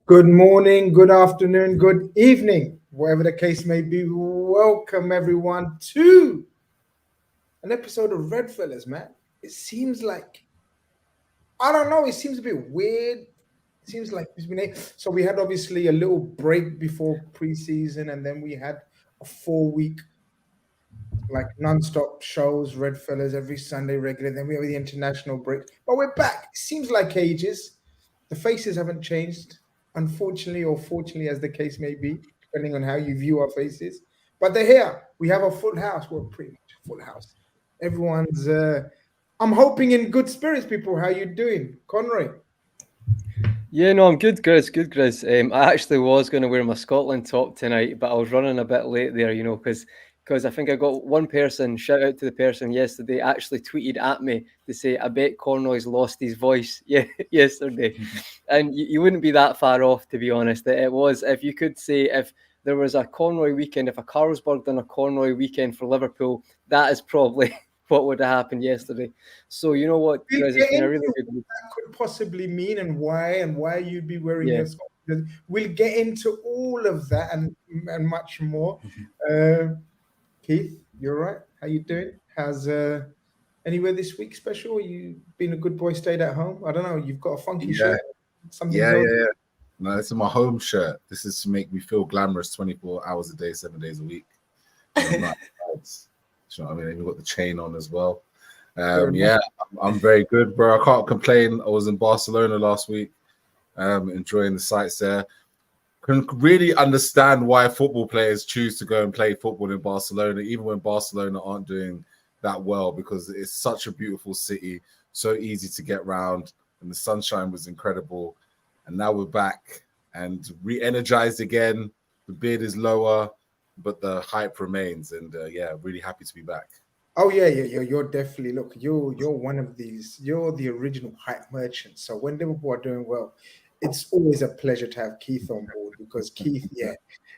Good morning, good afternoon, good evening, whatever the case may be. Welcome everyone to an episode of REDFELLAS, man. It seems like I don't know, it seems a bit weird. It seems like it's been so we had obviously a little break before preseason, and then we had a 4 week like non-stop shows, REDFELLAS every Sunday regular. Then we have the international break. But we're back. It seems like ages. The faces haven't changed, unfortunately or fortunately, as the case may be, depending on how you view our faces. But they're here. We have a full house. We're pretty much a full house. Everyone's. I'm hoping in good spirits, people. How you doing, Conroy? Yeah, no, I'm good, Grizz. Good, Grizz. I actually was going to wear my Scotland top tonight, but I was running a bit late there, because I think I got one person, shout out to the person yesterday, actually tweeted at me to say, I bet Cornoy's lost his voice yesterday. And you wouldn't be that far off, to be honest. It was, if you could say, if there was a Cornoy weekend, if a Carlsberg done a Cornoy weekend for Liverpool, that is probably what would have happened yesterday. So, you know what, We'll Grizz, it's get been a into really what good week. that could possibly mean and why you'd be wearing Yeah. your Scotland. We'll get into all of that and much more. Uh, Keith, you're right. How you doing? How's anywhere this week special? You been a good boy, stayed at home? I don't know. You've got a funky Yeah, shirt. Something's yeah, on. yeah, yeah. No, this is my home shirt. This is to make me feel glamorous 24 hours a day, 7 days a week. I'm not, you know what I mean? Even got the chain on as well. Fair enough. Yeah, I'm very good, bro. I can't complain. I was in Barcelona last week, enjoying the sights there. Can really understand why football players choose to go and play football in Barcelona, even when Barcelona aren't doing that well, because it's such a beautiful city, so easy to get round, and the sunshine was incredible. And now we're back and re-energized again. The beard is lower, but the hype remains. And yeah, really happy to be back. Oh yeah. You're definitely look. You're one of these. You're the original hype merchant. So when Liverpool are doing well, it's always a pleasure to have Keith on board because Keith, yeah,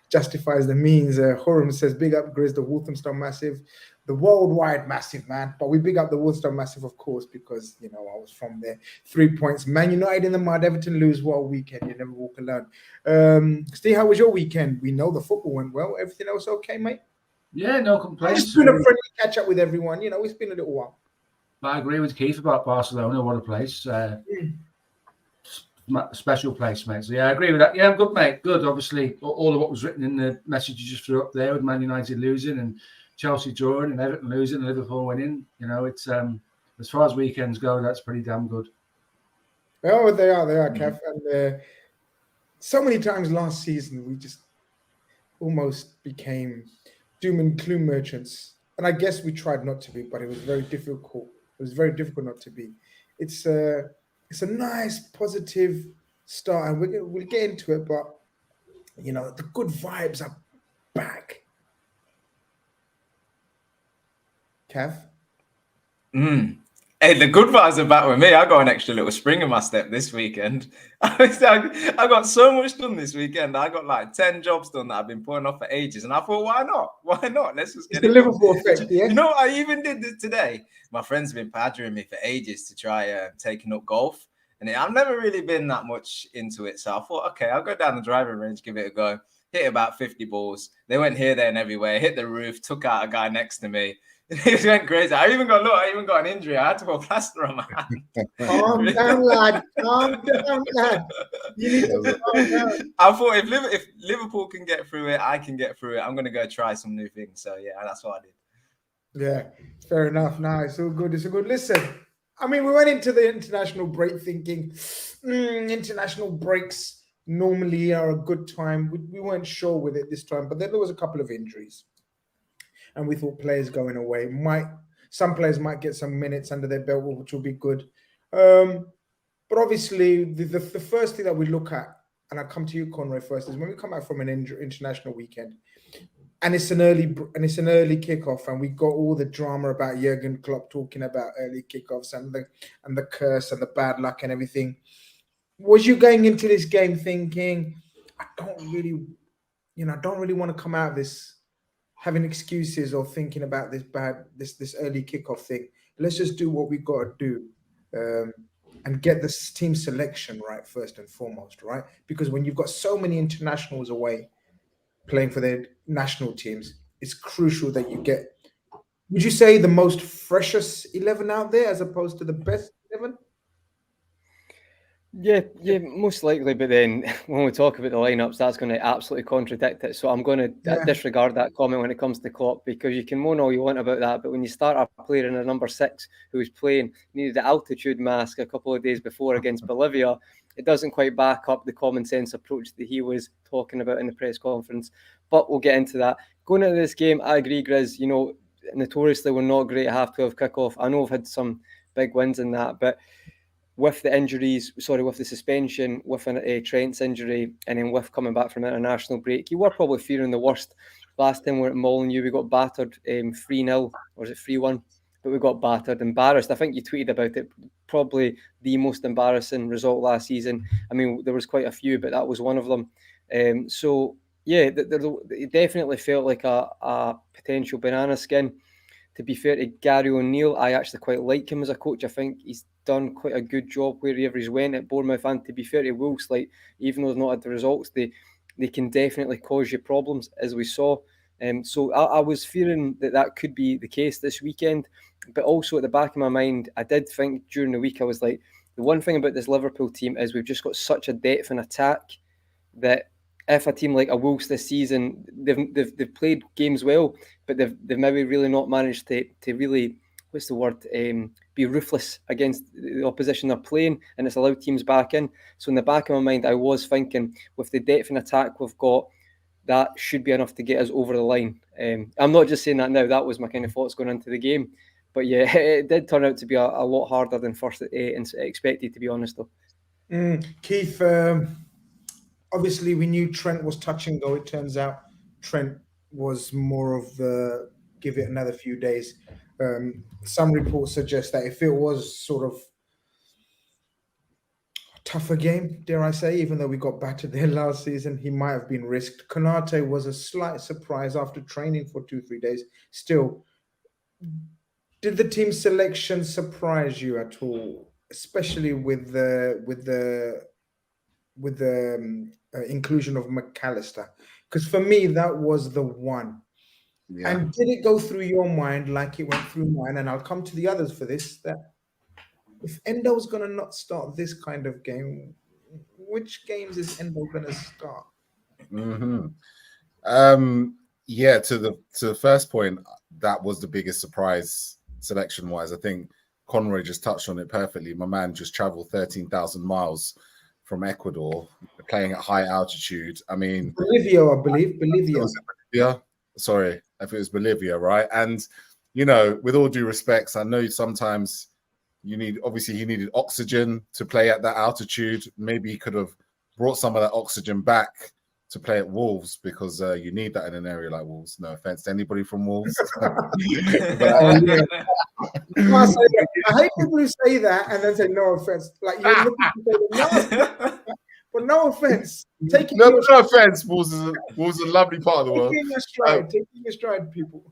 justifies the means. Horam says, "Big up Grizz, the Walthamstow Massive, the worldwide massive man." But we big up the Walthamstow Massive, of course, because I was from there. 3 points, Man United in the mud. Everton lose. What a weekend! You never walk alone. Steve, how was your weekend? We know the football went well. Everything else okay, mate? Yeah, no I'm complaints. just doing a friendly catch up with everyone. It's been a little while. But I agree with Keith about Barcelona. What a place. Special place, mate. So yeah, I agree with that. Yeah, I'm good, mate. Good. Obviously, all of what was written in the message you just threw up there with Man United losing and Chelsea drawing and Everton losing and Liverpool winning. It's as far as weekends go, that's pretty damn good. Oh, they are, Kev. And so many times last season, we just almost became doom and gloom merchants. And I guess we tried not to be, but it was very difficult. It was very difficult not to be. It's a nice, positive start, and we'll get into it. But the good vibes are back. Kev. Hey, the good vibes are back with me. I got an extra little spring in my step this weekend. I got so much done this weekend. I got like 10 jobs done that I've been putting off for ages. And I thought, why not? Why not? Let's just get It's it the done. Liverpool effect, yeah. You know what? I even did this today. My friend's been badgering me for ages to try taking up golf. And I've never really been that much into it. So I thought, okay, I'll go down the driving range, give it a go. Hit about 50 balls. They went here, there, and everywhere. Hit the roof, took out a guy next to me. It went crazy. I even got an injury. I had to put a plaster on my hand. Calm down, lad. Calm down, lad. You need to calm down. I thought if Liverpool can get through it, I can get through it. I'm going to go try some new things. So yeah, that's what I did. Yeah, fair enough. No, it's all good. It's all good. Listen, I mean, we went into the international break thinking international breaks normally are a good time. We weren't sure with it this time, but then there was a couple of injuries. And we thought players going away some players might get some minutes under their belt, which will be good. But obviously, the first thing that we look at, and I come to you, Conroy, first, is when we come back from an international weekend, and it's an early kickoff, and we got all the drama about Jurgen Klopp talking about early kickoffs and the curse and the bad luck and everything. Was you going into this game thinking, I don't really want to come out of this having excuses or thinking about this early kickoff thing? Let's just do what we got to do. and get the team selection right first and foremost, right? Because when you've got so many internationals away playing for their national teams, it's crucial that you get, would you say, the most freshest 11 out there as opposed to the best 11? Yeah, most likely. But then when we talk about the lineups, that's going to absolutely contradict it. So I'm going to Yeah. disregard that comment when it comes to Klopp, because you can moan all you want about that, but when you start a player in a number 6 who was playing, needed the altitude mask a couple of days before against Bolivia, it doesn't quite back up the common sense approach that he was talking about in the press conference. But we'll get into that. Going into this game, I agree, Grizz. You know, notoriously we're not great at half-12 kickoff. I know we've had some big wins in that, but with the injuries, with the suspension, with a Trent's injury, and then with coming back from international break, you were probably fearing the worst. Last time we were at Molineux, we got battered 3-0, or was it 3-1? But we got battered, embarrassed. I think you tweeted about it, probably the most embarrassing result last season. I mean, there was quite a few, but that was one of them. It definitely felt like a potential banana skin. To be fair to Gary O'Neill, I actually quite like him as a coach. I think he's done quite a good job wherever he's went at Bournemouth. And to be fair to Wolves, even though they've not had the results, they can definitely cause you problems, as we saw. So I was fearing that could be the case this weekend. But also at the back of my mind, I did think during the week, I was like, the one thing about this Liverpool team is we've just got such a depth in attack that if a team like a Wolves this season, they've played games well, but they've maybe really not managed to really, what's the word, be ruthless against the opposition they're playing, and it's allowed teams back in. So in the back of my mind, I was thinking, with the depth and attack we've got, that should be enough to get us over the line. I'm not just saying that now, that was my kind of thoughts going into the game. But yeah, it did turn out to be a lot harder than first expected, to be honest, though. Keith, obviously, we knew Trent was touch and go. It turns out Trent was more of the give it another few days. Some reports suggest that if it was sort of a tougher game, dare I say, even though we got battered there last season, he might have been risked. Konate was a slight surprise after training for 2-3 days. Still, did the team selection surprise you at all, especially with the inclusion of McAllister? Because for me, that was the one. Yeah. And did it go through your mind like it went through mine? And I'll come to the others for this, that if Endo's going to not start this kind of game, which games is Endo going to start? Mm-hmm. Yeah, to the first point, that was the biggest surprise selection-wise. I think Conroy just touched on it perfectly. My man just traveled 13,000 miles from Ecuador, playing at high altitude. I mean, Bolivia, I believe. Bolivia. Sorry, if it was Bolivia, right? And, you know, with all due respects, I know sometimes he needed oxygen to play at that altitude. Maybe he could have brought some of that oxygen back to play at Wolves, because you need that in an area like Wolves. No offense to anybody from Wolves. I hate people who say that and then say no offense. Like you're looking to say no, but no offense. No offense. Wolves is a lovely part of the world. Taking a stride, people.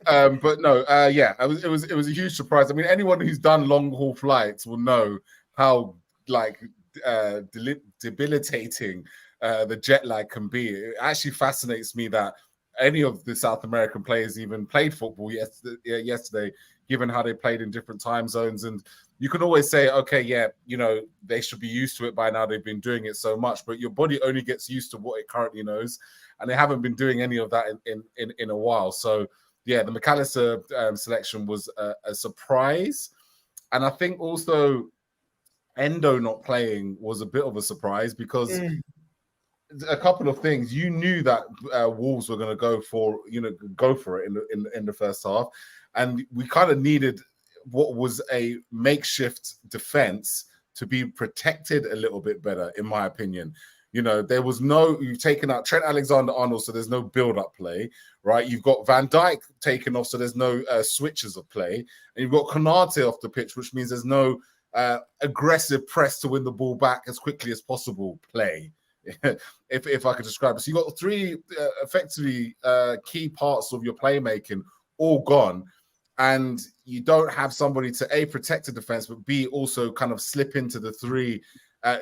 But no, it was a huge surprise. I mean, anyone who's done long haul flights will know how debilitating the jet lag can be. It actually fascinates me that any of the South American players even played football yesterday, given how they played in different time zones. And you can always say, okay, yeah, you know, they should be used to it by now. They've been doing it so much, but your body only gets used to what it currently knows. And they haven't been doing any of that in a while. So yeah, the McAllister selection was a surprise. And I think also Endo not playing was a bit of a surprise, because a couple of things. You knew that Wolves were going to go for it in the first half, and we kind of needed what was a makeshift defense to be protected a little bit better, in my opinion. You know, you've taken out Trent Alexander-Arnold, so there's no build-up play, right? You've got Van Dijk taken off, so there's no switches of play, and you've got Konate off the pitch, which means there's no aggressive press to win the ball back as quickly as possible play. if I could describe it. So you got three effectively key parts of your playmaking all gone. and you don't have somebody to A, protect the defense, but B, also kind of slip into the three,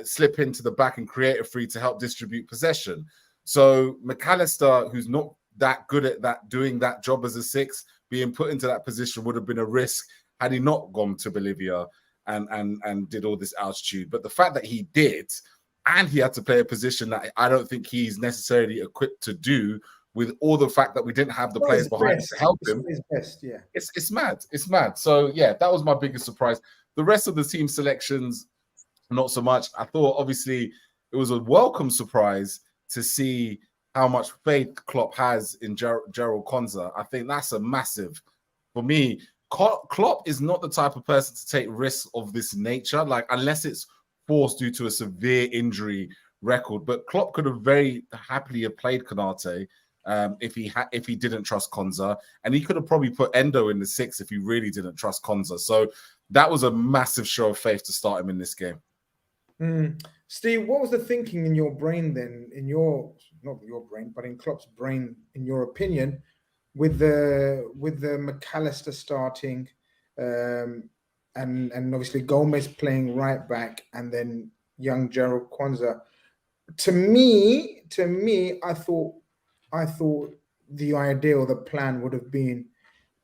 slip into the back and create a free to help distribute possession. So McAllister, who's not that good at that, doing that job as a 6, being put into that position would have been a risk had he not gone to Bolivia and did all this altitude. But the fact that he did, and he had to play a position that I don't think he's necessarily equipped to do, with all the fact that we didn't have the players behind to help him. It's mad. It's mad. So yeah, that was my biggest surprise. The rest of the team selections, not so much. I thought obviously it was a welcome surprise to see how much faith Klopp has in Gerald Quansah. I think that's a massive, for me, Klopp is not the type of person to take risks of this nature, like unless it's forced due to a severe injury record. But Klopp could have very happily have played Konate if he didn't trust Quansah, and he could have probably put Endo in the 6 if he really didn't trust Quansah. So that was a massive show of faith to start him in this game. Steve, what was the thinking in your brain then, not your brain, but in Klopp's brain, in your opinion, with the McAllister starting, and obviously Gomez playing right back, and then young Gerald Quansah? To me, I thought the idea or the plan would have been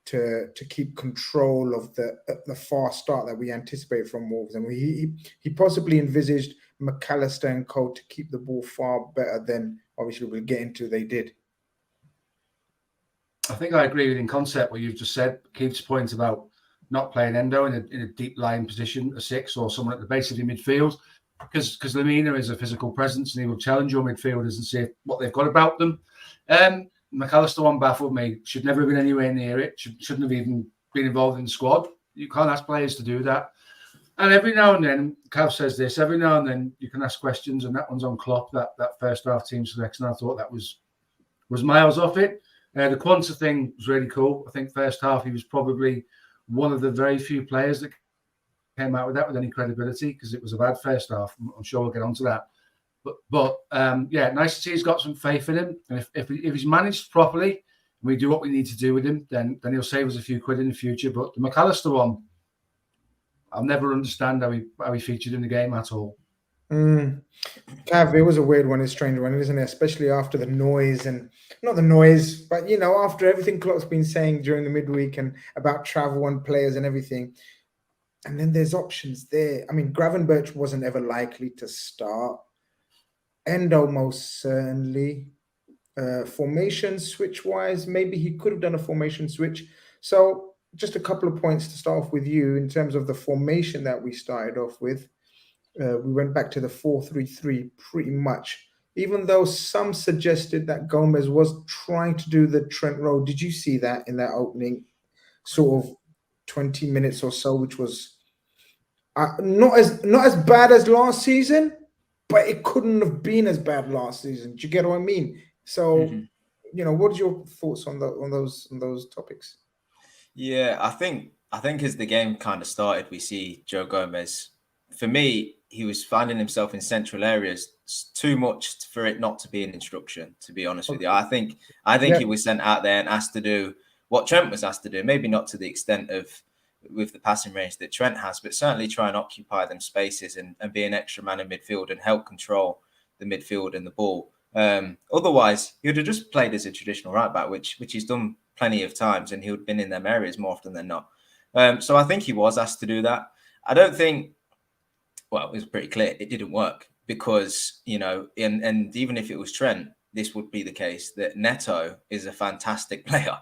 to keep control of the fast start that we anticipate from Wolves, and he possibly envisaged McAllister and Co to keep the ball far better than obviously we'll get into they did. I think I agree with in concept what you've just said. Keith's point about not playing Endo in a deep lying position, a 6 or someone at the base of your midfield, because Lemina is a physical presence and he will challenge your midfielders and see what they've got about them. McAllister one baffled me. Should never have been anywhere near it. Shouldn't have even been involved in the squad. You can't ask players to do that. And every now and then, Cav says this, every now and then you can ask questions, and that one's on Klopp, that first half team selection. I thought that was miles off it. The Quansah thing was really cool. I think first half he was probably one of the very few players that came out with that with any credibility, because it was a bad first half. I'm sure we'll get onto that. But yeah, nice to see he's got some faith in him. And if he's managed properly and we do what we need to do with him, then he'll save us a few quid in the future. But the McAllister one, I'll never understand how he featured in the game at all. Cav, it was a weird one, a strange one, isn't it? Especially after the noise, and not the noise, but after everything Klopp's been saying during the midweek and about travel and players and everything. And then there's options there. I mean, Gravenberch wasn't ever likely to start. Endo most certainly. Formation switch wise, maybe he could have done a formation switch. So just a couple of points to start off with you in terms of the formation that we started off with. We went back to the 4-3-3 pretty much, even though some suggested that Gomez was trying to do the Trent role. Did you see that in that opening sort of 20 minutes or so, which was not as bad as last season, but it couldn't have been as bad last season. Do you get what I mean? So, what are your thoughts on those topics? Yeah, I think as the game kind of started, we see Joe Gomez. For me, he was finding himself in central areas too much for it not to be an instruction, to be honest with you. I think he was sent out there and asked to do what Trent was asked to do, maybe not to the extent of with the passing range that Trent has, but certainly try and occupy them spaces and be an extra man in midfield and help control the midfield and the ball. Otherwise, he would have just played as a traditional right back, which he's done plenty of times, and he would have been in them areas more often than not. So I think he was asked to do that. I don't think, well, it was pretty clear it didn't work because, and even if it was Trent, this would be the case that Neto is a fantastic player.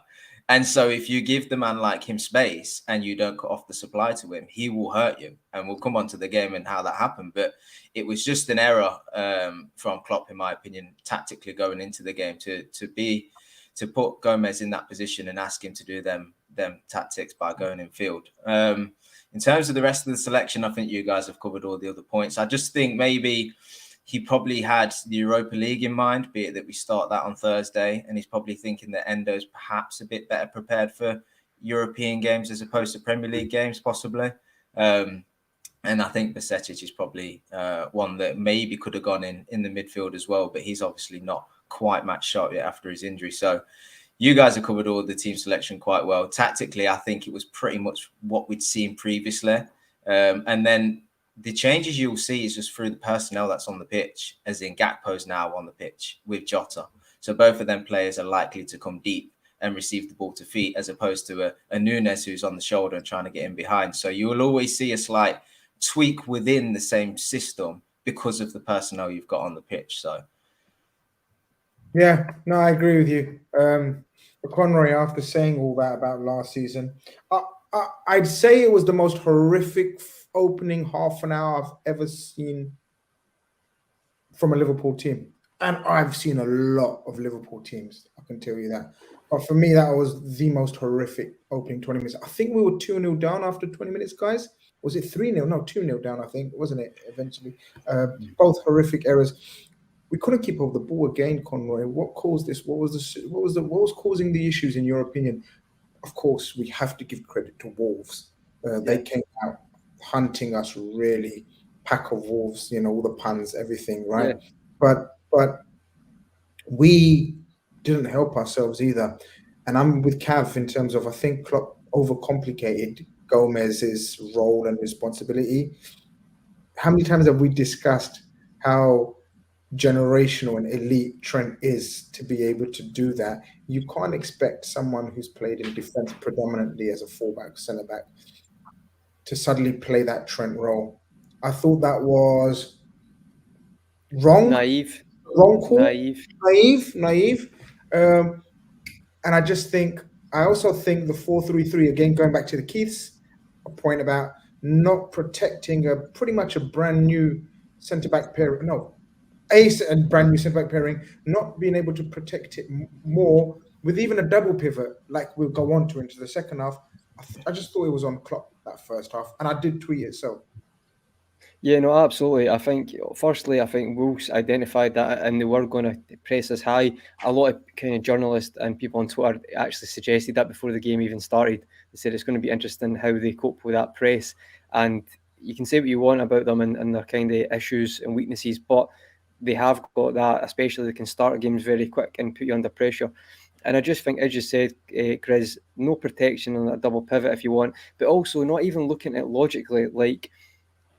And so if you give the man like him space and you don't cut off the supply to him, he will hurt you. And we'll come on to the game and how that happened. But it was just an error from Klopp, in my opinion, tactically going into the game to put Gomez in that position and ask him to do them tactics by going in field. In terms of the rest of the selection, I think you guys have covered all the other points. I just think maybe he probably had the Europa League in mind, be it that we start that on Thursday, and he's probably thinking that Endo's perhaps a bit better prepared for European games as opposed to Premier League games, possibly. And I think Bajcetic is probably one that maybe could have gone in the midfield as well, but he's obviously not quite match sharp yet after his injury. So, You guys have covered all the team selection quite well. Tactically, I think it was pretty much what we'd seen previously. And then the changes you'll see is just through the personnel that's on the pitch, as in Gakpo's now on the pitch with Jota. So both of them players are likely to come deep and receive the ball to feet, as opposed to a Nunes who's on the shoulder and trying to get in behind. So you will always see a slight tweak within the same system because of the personnel you've got on the pitch. So yeah, no, I agree with you. Conroy, after saying all that about last season, I'd say it was the most horrific opening half an hour I've ever seen from a Liverpool team. And I've seen a lot of Liverpool teams, I can tell you that. But for me, that was the most horrific opening 20 minutes. I think we were 2-0 down after 20 minutes, guys. Was it 3-0? No, 2-0 down, I think, wasn't it, eventually? Both horrific errors. We couldn't keep hold of the ball again, Conroy. What caused this? What was causing the issues, in your opinion? Of course, we have to give credit to Wolves. They came out hunting us, really. Pack of wolves, all the puns, everything, right? Yeah. But we didn't help ourselves either. And I'm with Cav in terms of, I think Klopp overcomplicated Gomez's role and responsibility. How many times have we discussed how generational and elite Trent is to be able to do that? You can't expect someone who's played in defense predominantly as a fullback, centre back, to suddenly play that Trent role. I thought that was wrong. Naive. Wrong call. Naive. And I also think the 4-3-3, again, going back to the Keith's point about not protecting pretty much a brand new centre-back pairing. No, a brand new centre-back pairing, not being able to protect it more with even a double pivot, like we'll go on to into the second half. I just thought it was on Klopp that first half, and I did tweet it, so. Yeah, no, absolutely. I think Wolves identified that and they were going to press us high. A lot of kind of journalists and people on Twitter actually suggested that before the game even started. They said it's going to be interesting how they cope with that press. And you can say what you want about them and their kind of issues and weaknesses, but they have got that, especially they can start games very quick and put you under pressure. And I just think, as you said, Grizz, no protection on that double pivot if you want, but also not even looking at it logically. Like,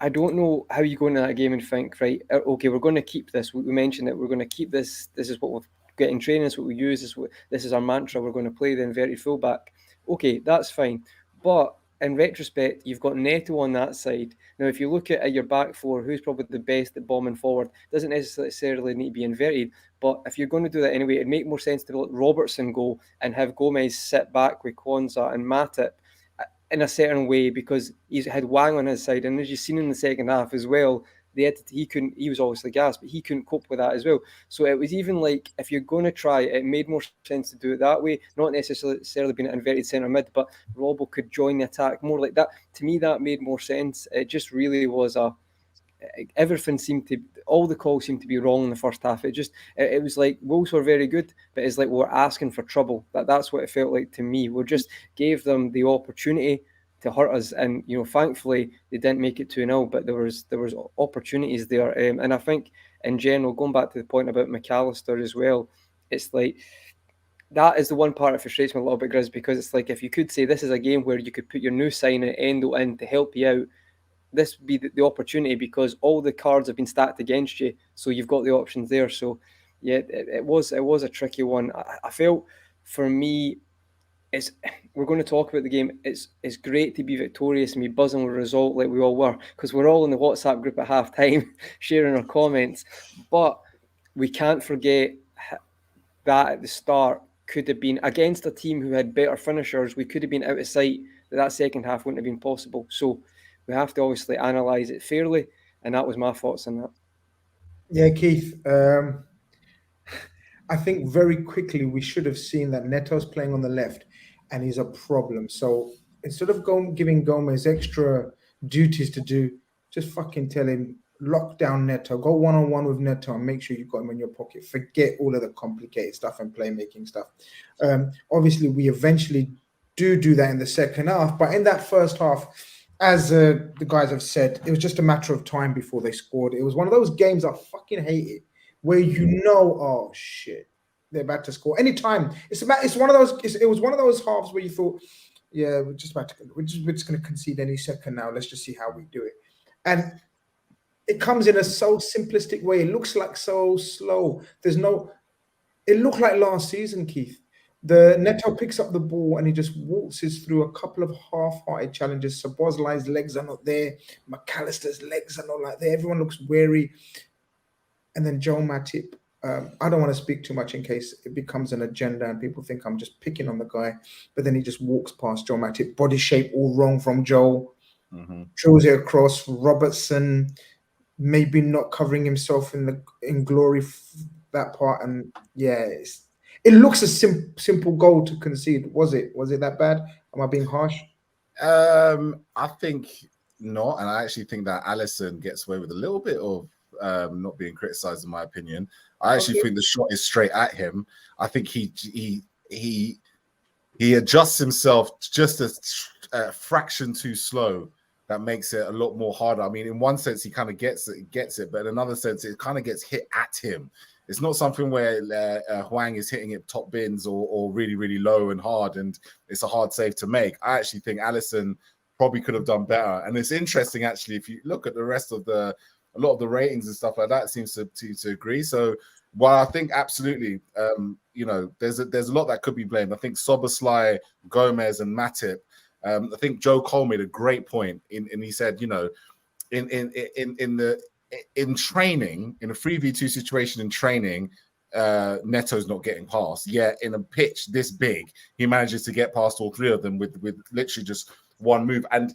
I don't know how you go into that game and think, right, okay, we're going to keep this. We mentioned that we're going to keep this. This is what we've got in training. This is what we use. This is our mantra. We're going to play the inverted fullback. Okay, that's fine. But in retrospect, you've got Neto on that side. Now, if you look at your back four, who's probably the best at bombing forward, doesn't necessarily need to be inverted. But if you're going to do that anyway, it'd make more sense to let Robertson go and have Gomez sit back with Quansah and Matip in a certain way, because he's had Wang on his side, and as you've seen in the second half as well, he was obviously gassed, but he couldn't cope with that as well. So it was even like, if you're going to try, it made more sense to do it that way, not necessarily being an inverted centre mid, but Robbo could join the attack more like that. To me, that made more sense. It just really was all the calls seemed to be wrong in the first half. It was like Wolves were very good, but it's like we were asking for trouble. That's what it felt like to me. We just gave them the opportunity to hurt us, and thankfully they didn't make it 2-0, but there was opportunities there. And I think in general, going back to the point about McAllister as well, it's like that is the one part that frustrates me a little bit, Grizz, because it's like, if you could say this is a game where you could put your new signing Endo in to help you out, this would be the opportunity, because all the cards have been stacked against you, so you've got the options there. So yeah, it was a tricky one. I felt, for me, we're going to talk about the game. It's great to be victorious and be buzzing with a result like we all were, because we're all in the WhatsApp group at half time sharing our comments, but we can't forget that at the start could have been against a team who had better finishers. We could have been out of sight. That second half wouldn't have been possible. So we have to obviously analyse it fairly, and that was my thoughts on that. Yeah, Keith, I think very quickly we should have seen that Neto's playing on the left and he's a problem. So instead of giving Gomez extra duties to do, just fucking tell him, lock down Neto, go one-on-one with Neto and make sure you've got him in your pocket. Forget all of the complicated stuff and playmaking stuff. Obviously, we eventually do that in the second half, but in that first half, as the guys have said, it was just a matter of time before they scored. It was one of those games I fucking hated, where oh shit, they're about to score. Anytime. It's one of those. It was one of those halves where you thought, yeah, we're just going to concede any second now. Let's just see how we do it. And it comes in a so simplistic way. It looks like so slow. It looked like last season, Keith. The Neto picks up the ball and he just waltzes through a couple of half-hearted challenges. Szoboszlai's legs are not there. McAllister's legs are not like there. Everyone looks wary. And then Joel Matip. I don't want to speak too much in case it becomes an agenda and people think I'm just picking on the guy. But then he just walks past Joel Matip. Body shape all wrong from Joel. Throws it across. Robertson maybe not covering himself in glory, that part. And yeah, it looks a simple goal to concede. Was it that bad? Am I being harsh? I think not. And I actually think that Alisson gets away with a little bit of not being criticised, in my opinion. I actually think the shot is straight at him. I think he adjusts himself just a fraction too slow. That makes it a lot more harder. I mean, in one sense, he kind of gets it, but in another sense, it kind of gets hit at him. It's not something where Hwang is hitting it top bins or really, really low and hard, and it's a hard save to make. I actually think Alisson probably could have done better. And it's interesting, actually, if you look at the rest of a lot of the ratings and stuff like that seems to agree. So while I think absolutely, there's a lot that could be blamed. I think Szoboszlai, Gomez, and Matip. I think Joe Cole made a great point, and he said, in training, in a 3v2 situation in training, Neto's not getting past. Yet in a pitch this big, he manages to get past all three of them with literally just one move. And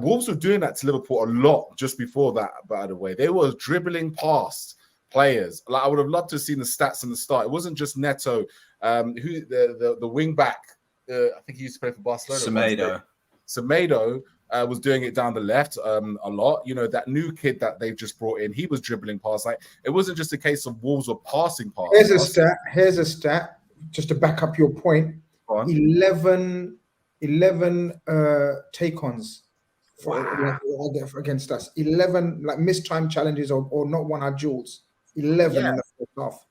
Wolves were doing that to Liverpool a lot just before that, by the way. They were dribbling past players. Like, I would have loved to have seen the stats in the start. It wasn't just Neto, who the wing back. I think he used to play for Barcelona. Semedo was doing it down the left a lot. That new kid that they've just brought in, he was dribbling past. Like, it wasn't just a case of Wolves were passing past. Here's a stat, just to back up your point. 11 take-ons against us. 11 like missed time challenges or not won our duels. 11 in the first half.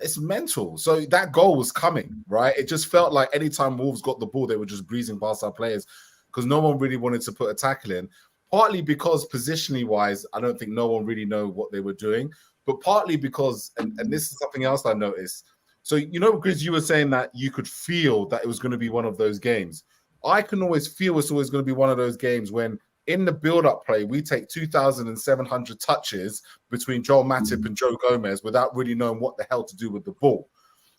It's mental. So that goal was coming, right? It just felt like anytime Wolves got the ball, they were just breezing past our players because no one really wanted to put a tackle in. Partly because positionally wise, I don't think no one really know what they were doing, but partly because, and this is something else I noticed. So, Grizz, you were saying that you could feel that it was going to be one of those games. I can always feel it's always going to be one of those games when in the build-up play, we take 2,700 touches between Joel Matip and Joe Gomez without really knowing what the hell to do with the ball,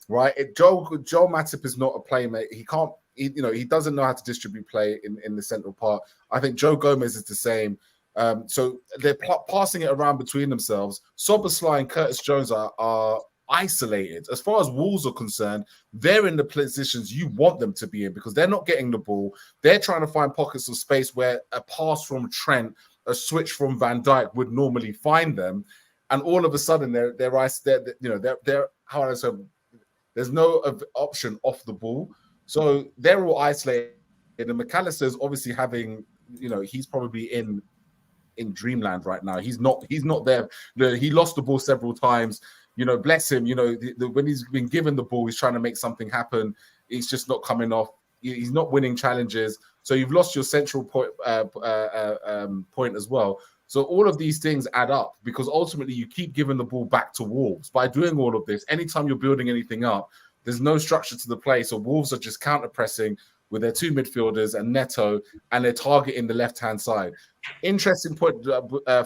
right? Joel Matip is not a playmate. He can't, he doesn't know how to distribute play in the central part. I think Joe Gomez is the same. So they're passing it around between themselves. Szoboszlai and Curtis Jones are isolated. As far as Wolves are concerned, they're in the positions you want them to be in because they're not getting the ball. They're trying to find pockets of space where a pass from Trent, a switch from Van Dijk would normally find them, and all of a sudden they're how I say, there's no option off the ball, so they're all isolated. And McAllister's obviously having, he's probably in dreamland right now. He's not there. He lost the ball several times. Bless him. When he's been given the ball, he's trying to make something happen. He's just not coming off. He's not winning challenges. So you've lost your central point as well. So all of these things add up because ultimately you keep giving the ball back to Wolves. By doing all of this, anytime you're building anything up, there's no structure to the play. So Wolves are just counter-pressing with their two midfielders and Neto, and they're targeting the left-hand side. Interesting point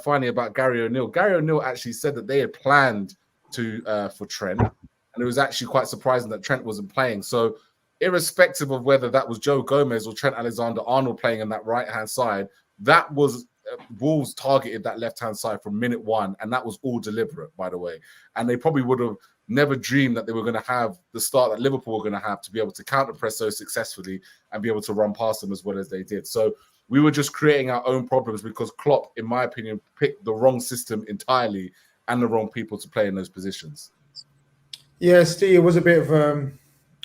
finally about Gary O'Neill. Gary O'Neill actually said that they had planned for Trent, and it was actually quite surprising that Trent wasn't playing. So irrespective of whether that was Joe Gomez or Trent Alexander-Arnold playing on that right-hand side, that was Wolves targeted that left-hand side from minute one, and that was all deliberate, by the way. And they probably would have never dreamed that they were going to have the start that Liverpool were going to have to be able to counter-press so successfully and be able to run past them as well as they did. So we were just creating our own problems because Klopp, in my opinion, picked the wrong system entirely and the wrong people to play in those positions. Yeah, Steve, it was a bit of a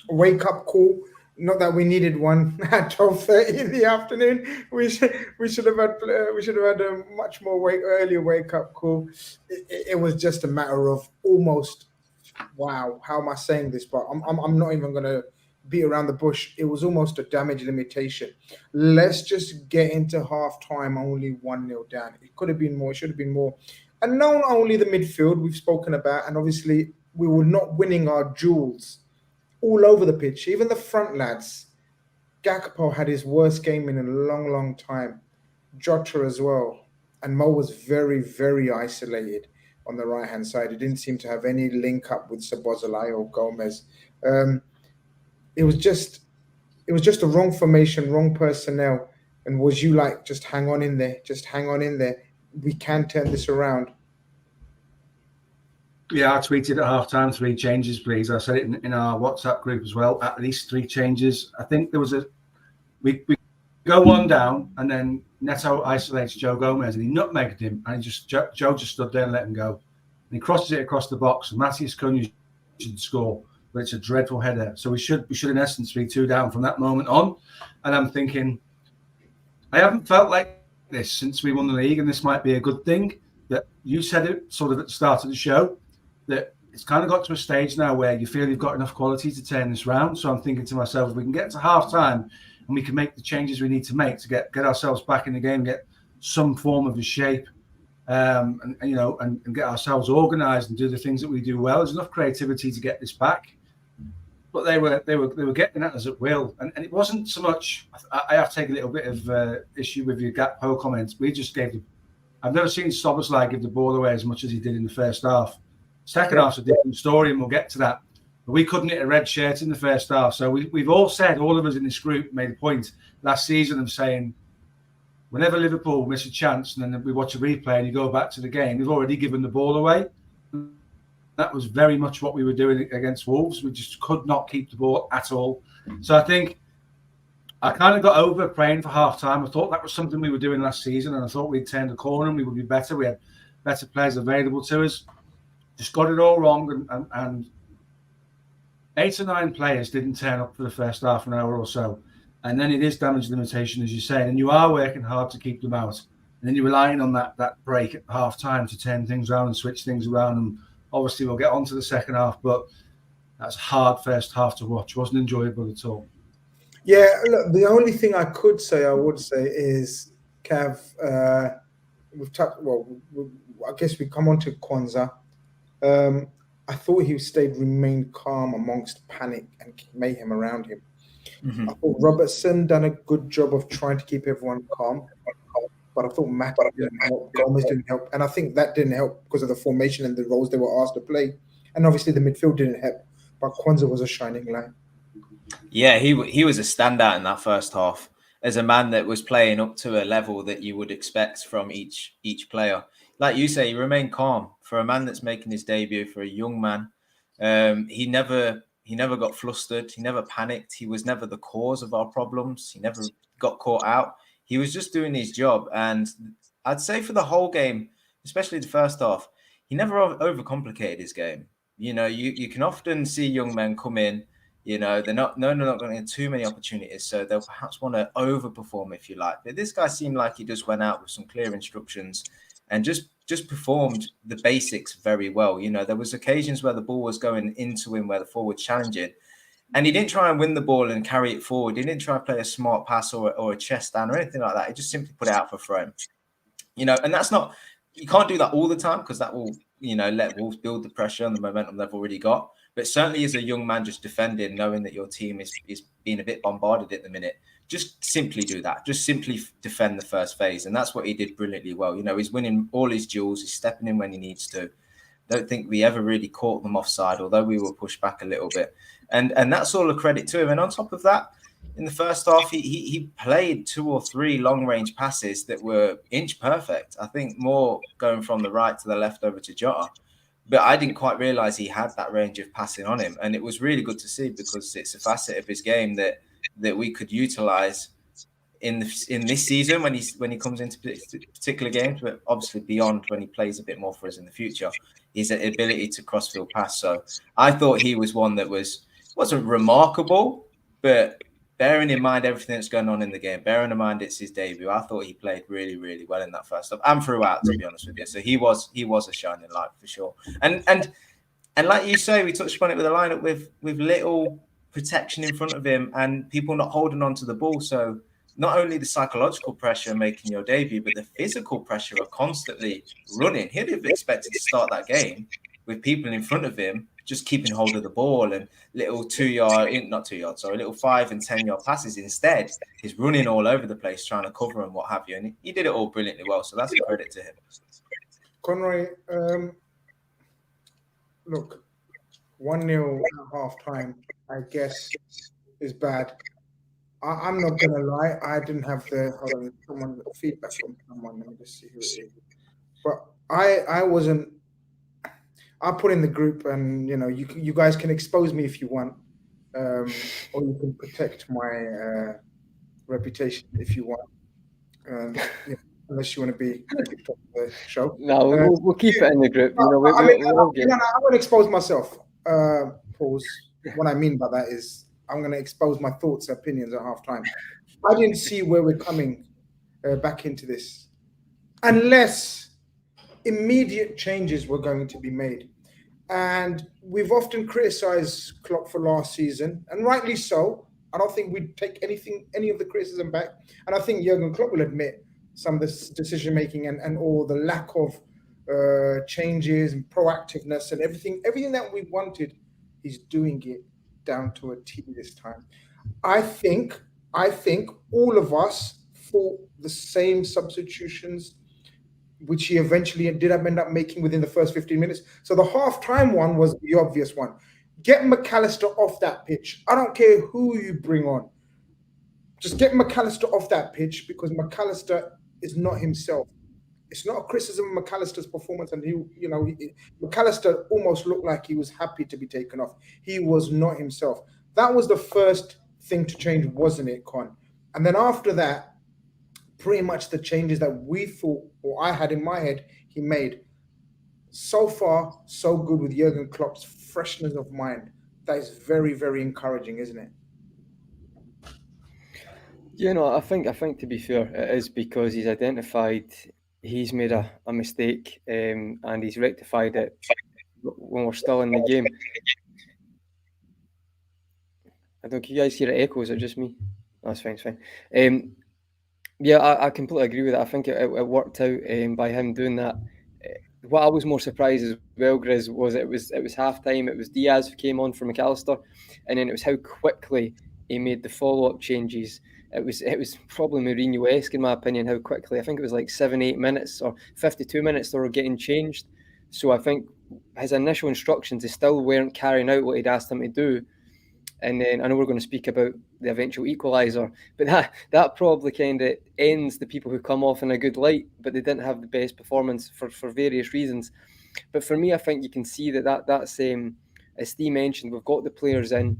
wake-up call. Not that we needed one at 12:30 in the afternoon. We should have had a much more earlier wake-up call. It was just a matter of almost wow, how am I saying this? But I'm not even going to beat around the bush. It was almost a damage limitation. Let's just get into half time only 1-0 down. It could have been more, it should have been more. And not only the midfield we've spoken about, and obviously we were not winning our duels all over the pitch, even the front lads. Gakpo had his worst game in a long, long time. Jota as well. And Mo was very, very isolated on the right-hand side. He didn't seem to have any link up with Szoboszlai or Gomez. It was just a wrong formation, wrong personnel. And was you like, just hang on in there, just hang on in there. We can turn this around. Yeah, I tweeted at halftime 3 changes, please. I said it in our WhatsApp group as well. At least 3 changes. I think there was we go 1 down, and then Neto isolates Joe Gomez, and he nutmegged him, and Joe just stood there and let him go. And he crosses it across the box, and Matthias Cunha should score, but it's a dreadful header. So we should in essence be 2 down from that moment on. And I'm thinking, I haven't felt like this since we won the league, and this might be a good thing. That you said it sort of at the start of the show, that it's kind of got to a stage now where you feel you've got enough quality to turn this round. So I'm thinking to myself, if we can get to half time and we can make the changes we need to make to get ourselves back in the game, get some form of a shape, and get ourselves organised and do the things that we do well. There's enough creativity to get this back. But they were getting at us at will, and it wasn't so much. I have to take a little bit of issue with your Gakpo comments. We just gave I've never seen Szoboszlai give the ball away as much as he did in the first half. Second half's a different story, and we'll get to that. But we couldn't hit a red shirt in the first half. So we've all said, all of us in this group made a point last season of saying, whenever Liverpool miss a chance and then we watch a replay and you go back to the game, we've already given the ball away. That was very much what we were doing against Wolves. We just could not keep the ball at all. So I think I kind of got over praying for half-time. I thought that was something we were doing last season, and I thought we'd turned the corner and we would be better. We had better players available to us. Just got it all wrong, and 8 or 9 players didn't turn up for the first half an hour or so. And then it is damage limitation, as you say, and you are working hard to keep them out. And then you're relying on that break at half-time to turn things around and switch things around. And obviously we'll get on to the second half, but that's a hard first half to watch. It wasn't enjoyable at all. Yeah, look, the only thing I would say is, Cav, we've talked, I guess we come on to Quansah. I thought he remained calm amongst panic and mayhem around him. Mm-hmm. I thought Robertson done a good job of trying to keep everyone calm, but I thought Matt didn't help, Gomez didn't help, and I think that didn't help because of the formation and the roles they were asked to play, and obviously the midfield didn't help. But Quansah was a shining light. Yeah, he was a standout in that first half as a man that was playing up to a level that you would expect from each player. Like you say, he remained calm for a man that's making his debut, for a young man. He never got flustered. He never panicked. He was never the cause of our problems. He never got caught out. He was just doing his job. And I'd say for the whole game, especially the first half, he never overcomplicated his game. You know, you can often see young men come in, you know, they're not going to get too many opportunities, so they'll perhaps want to overperform, if you like. But this guy seemed like he just went out with some clear instructions and just performed the basics very well. You know, there was occasions where the ball was going into him, where the forward challenging, and he didn't try and win the ball and carry it forward. He didn't try and play a smart pass or a chest down or anything like that. He just simply put it out for throw. You know, and that's not, you can't do that all the time because that will, you know, let Wolves build the pressure and the momentum they've already got. But certainly as a young man just defending, knowing that your team is being a bit bombarded at the minute, just simply do that. Just simply defend the first phase. And that's what he did brilliantly well. You know, he's winning all his duels. He's stepping in when he needs to. Don't think we ever really caught them offside, although we were pushed back a little bit. And that's all a credit to him. And on top of that, in the first half, he played 2 or 3 long-range passes that were inch perfect. I think more going from the right to the left over to Jota. But I didn't quite realise he had that range of passing on him. And it was really good to see because it's a facet of his game that we could utilise in this season when he comes into particular games, but obviously beyond when he plays a bit more for us in the future. His ability to cross-field pass. So I thought he was one that wasn't remarkable, but bearing in mind everything that's going on in the game, bearing in mind it's his debut, I thought he played really, really well in that first half and throughout, to be honest with you. So he was a shining light for sure. And And like you say, we touched upon it with a lineup with little protection in front of him and people not holding on to the ball. So not only the psychological pressure making your debut, but the physical pressure of constantly running. He'd have expected to start that game with people in front of him just keeping hold of the ball and little little 5 and 10 yard passes. Instead, he's running all over the place trying to cover and what have you. And he did it all brilliantly well. So that's a credit to him. Conroy, look, 1-0 at half time, I guess, is bad. I'm not going to lie. I didn't have feedback from someone. Let me just see who it is. But I wasn't. I put in the group, and you guys can expose me if you want, or you can protect my reputation if you want. Unless you want to be kicked off the show. No, we'll keep it in the group. I'm going to expose myself. Pause. What I mean by that is I'm going to expose my thoughts and opinions at halftime. I didn't see where we're coming back into this unless immediate changes were going to be made. And we've often criticized Klopp for last season, and rightly so. I don't think we'd take any of the criticism back. And I think Jurgen Klopp will admit some of this decision-making and all the lack of changes and proactiveness and everything that we wanted, he's doing it down to a T this time. I think all of us thought the same substitutions, which he eventually did end up making within the first 15 minutes. So the half-time one was the obvious one. Get McAllister off that pitch. I don't care who you bring on. Just get McAllister off that pitch because McAllister is not himself. It's not a criticism of McAllister's performance, and McAllister almost looked like he was happy to be taken off. He was not himself. That was the first thing to change, wasn't it, Con? And then after that, pretty much the changes that we thought, or I had in my head, he made. So far, so good with Jurgen Klopp's freshness of mind. That is very, very encouraging, isn't it? I think to be fair, it is because he's identified he's made a mistake and he's rectified it when we're still in the game. I don't. Can you guys hear it echo? Is it just me? That's fine. It's fine. I completely agree with that. I think it worked out by him doing that. What I was more surprised as well, Grizz, was it was half time. It was Diaz who came on for McAllister, and then it was how quickly he made the follow-up changes. It was probably Mourinho-esque in my opinion. How quickly, I think it was like 7-8 minutes or 52 minutes they were getting changed. So I think his initial instructions, they still weren't carrying out what he'd asked them to do. And then I know we're going to speak about the eventual equaliser, but that probably kind of ends the people who come off in a good light, but they didn't have the best performance for various reasons. But for me, I think you can see that's as Steve mentioned, we've got the players in.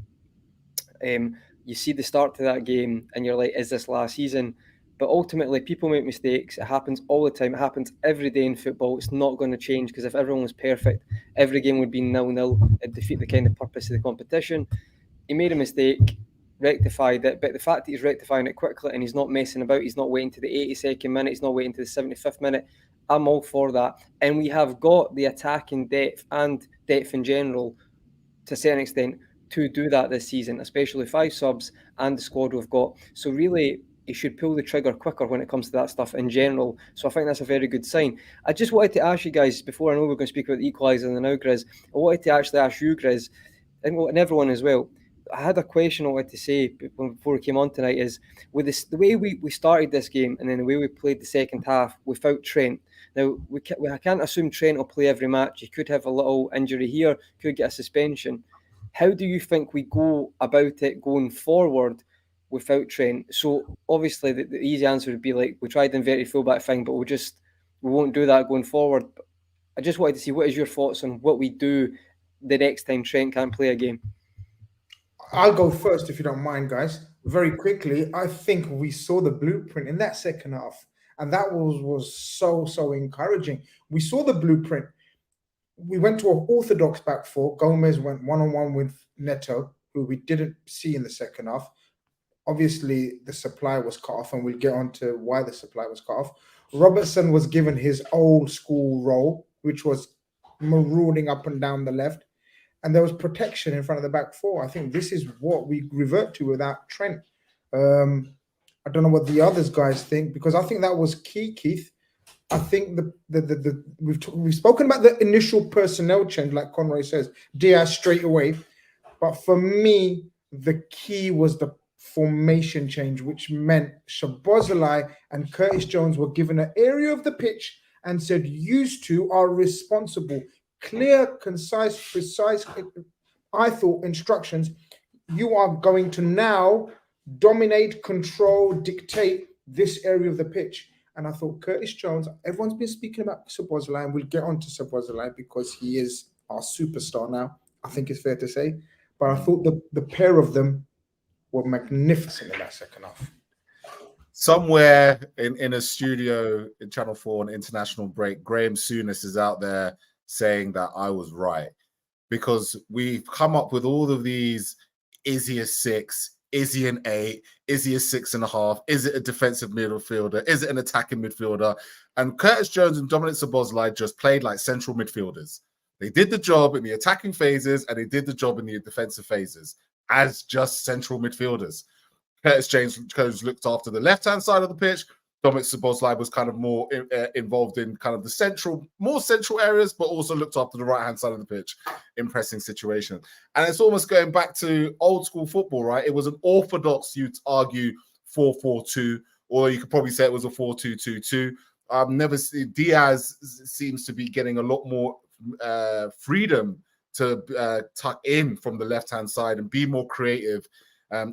You see the start to that game and you're like, is this last season? But ultimately, people make mistakes. It happens all the time. It happens every day in football. It's not going to change because if everyone was perfect, every game would be 0-0. It'd defeat the kind of purpose of the competition. He made a mistake, rectified it, but the fact that he's rectifying it quickly and he's not messing about, he's not waiting to the 82nd minute, he's not waiting to the 75th minute, I'm all for that. And we have got the attacking depth and depth in general, to a certain extent, to do that this season, especially 5 subs and the squad we've got. So really, he should pull the trigger quicker when it comes to that stuff in general. So I think that's a very good sign. I just wanted to ask you guys, before I know we're going to speak about the equaliser and the now, Grizz, I wanted to actually ask you, Grizz, and everyone as well, I had a question I wanted to say before we came on tonight is, with the way we started this game and then the way we played the second half without Trent. Now, we can't assume Trent will play every match. He could have a little injury here, could get a suspension. How do you think we go about it going forward without Trent? So obviously the easy answer would be like, we tried the inverted fullback thing, but we won't do that going forward. I just wanted to see, what is your thoughts on what we do the next time Trent can't play a game? I'll go first if you don't mind, guys. Very quickly, I think we saw the blueprint in that second half, and that was so encouraging. We saw the blueprint. We went to an orthodox back four. Gomez went one-on-one with Neto, who we didn't see in the second half. Obviously, the supply was cut off, and we'll get on to why the supply was cut off. Robertson was given his old school role, which was marauding up and down the left. and there was protection in front of the back four. I think this is what we revert to without Trent. I don't know what the others guys think, because I think that was key, Keith. I think we've spoken about the initial personnel change, like Conroy says, Diaz straight away. But for me, the key was the formation change, which meant Szoboszlai and Curtis Jones were given an area of the pitch and said, "Used to are responsible." Clear, concise, precise, I thought, instructions. You are going to now dominate, control, dictate this area of the pitch. And I thought Curtis Jones, everyone's been speaking about Szoboszlai, and we'll get on to Szoboszlai because he is our superstar now, I think it's fair to say. But I thought the pair of them were magnificent in that second half. Somewhere in a studio in Channel 4 on international break, Graham Souness is out there saying that I was right, because we've come up with all of these, is he a 6? Is he an 8? Is he a 6.5? Is it a defensive midfielder? Is it an attacking midfielder? And Curtis Jones and Dominic Szoboszlai just played like central midfielders. They did the job in the attacking phases and they did the job in the defensive phases as just central midfielders. Curtis Jones looked after the left-hand side of the pitch. Dominic Szoboszlai was kind of more involved in kind of the more central areas, but also looked after the right-hand side of the pitch in pressing situations. And it's almost going back to old school football, right? It was an orthodox, you'd argue, 4-4-2, or you could probably say it was a 4-2-2-2. Diaz seems to be getting a lot more freedom to tuck in from the left-hand side and be more creative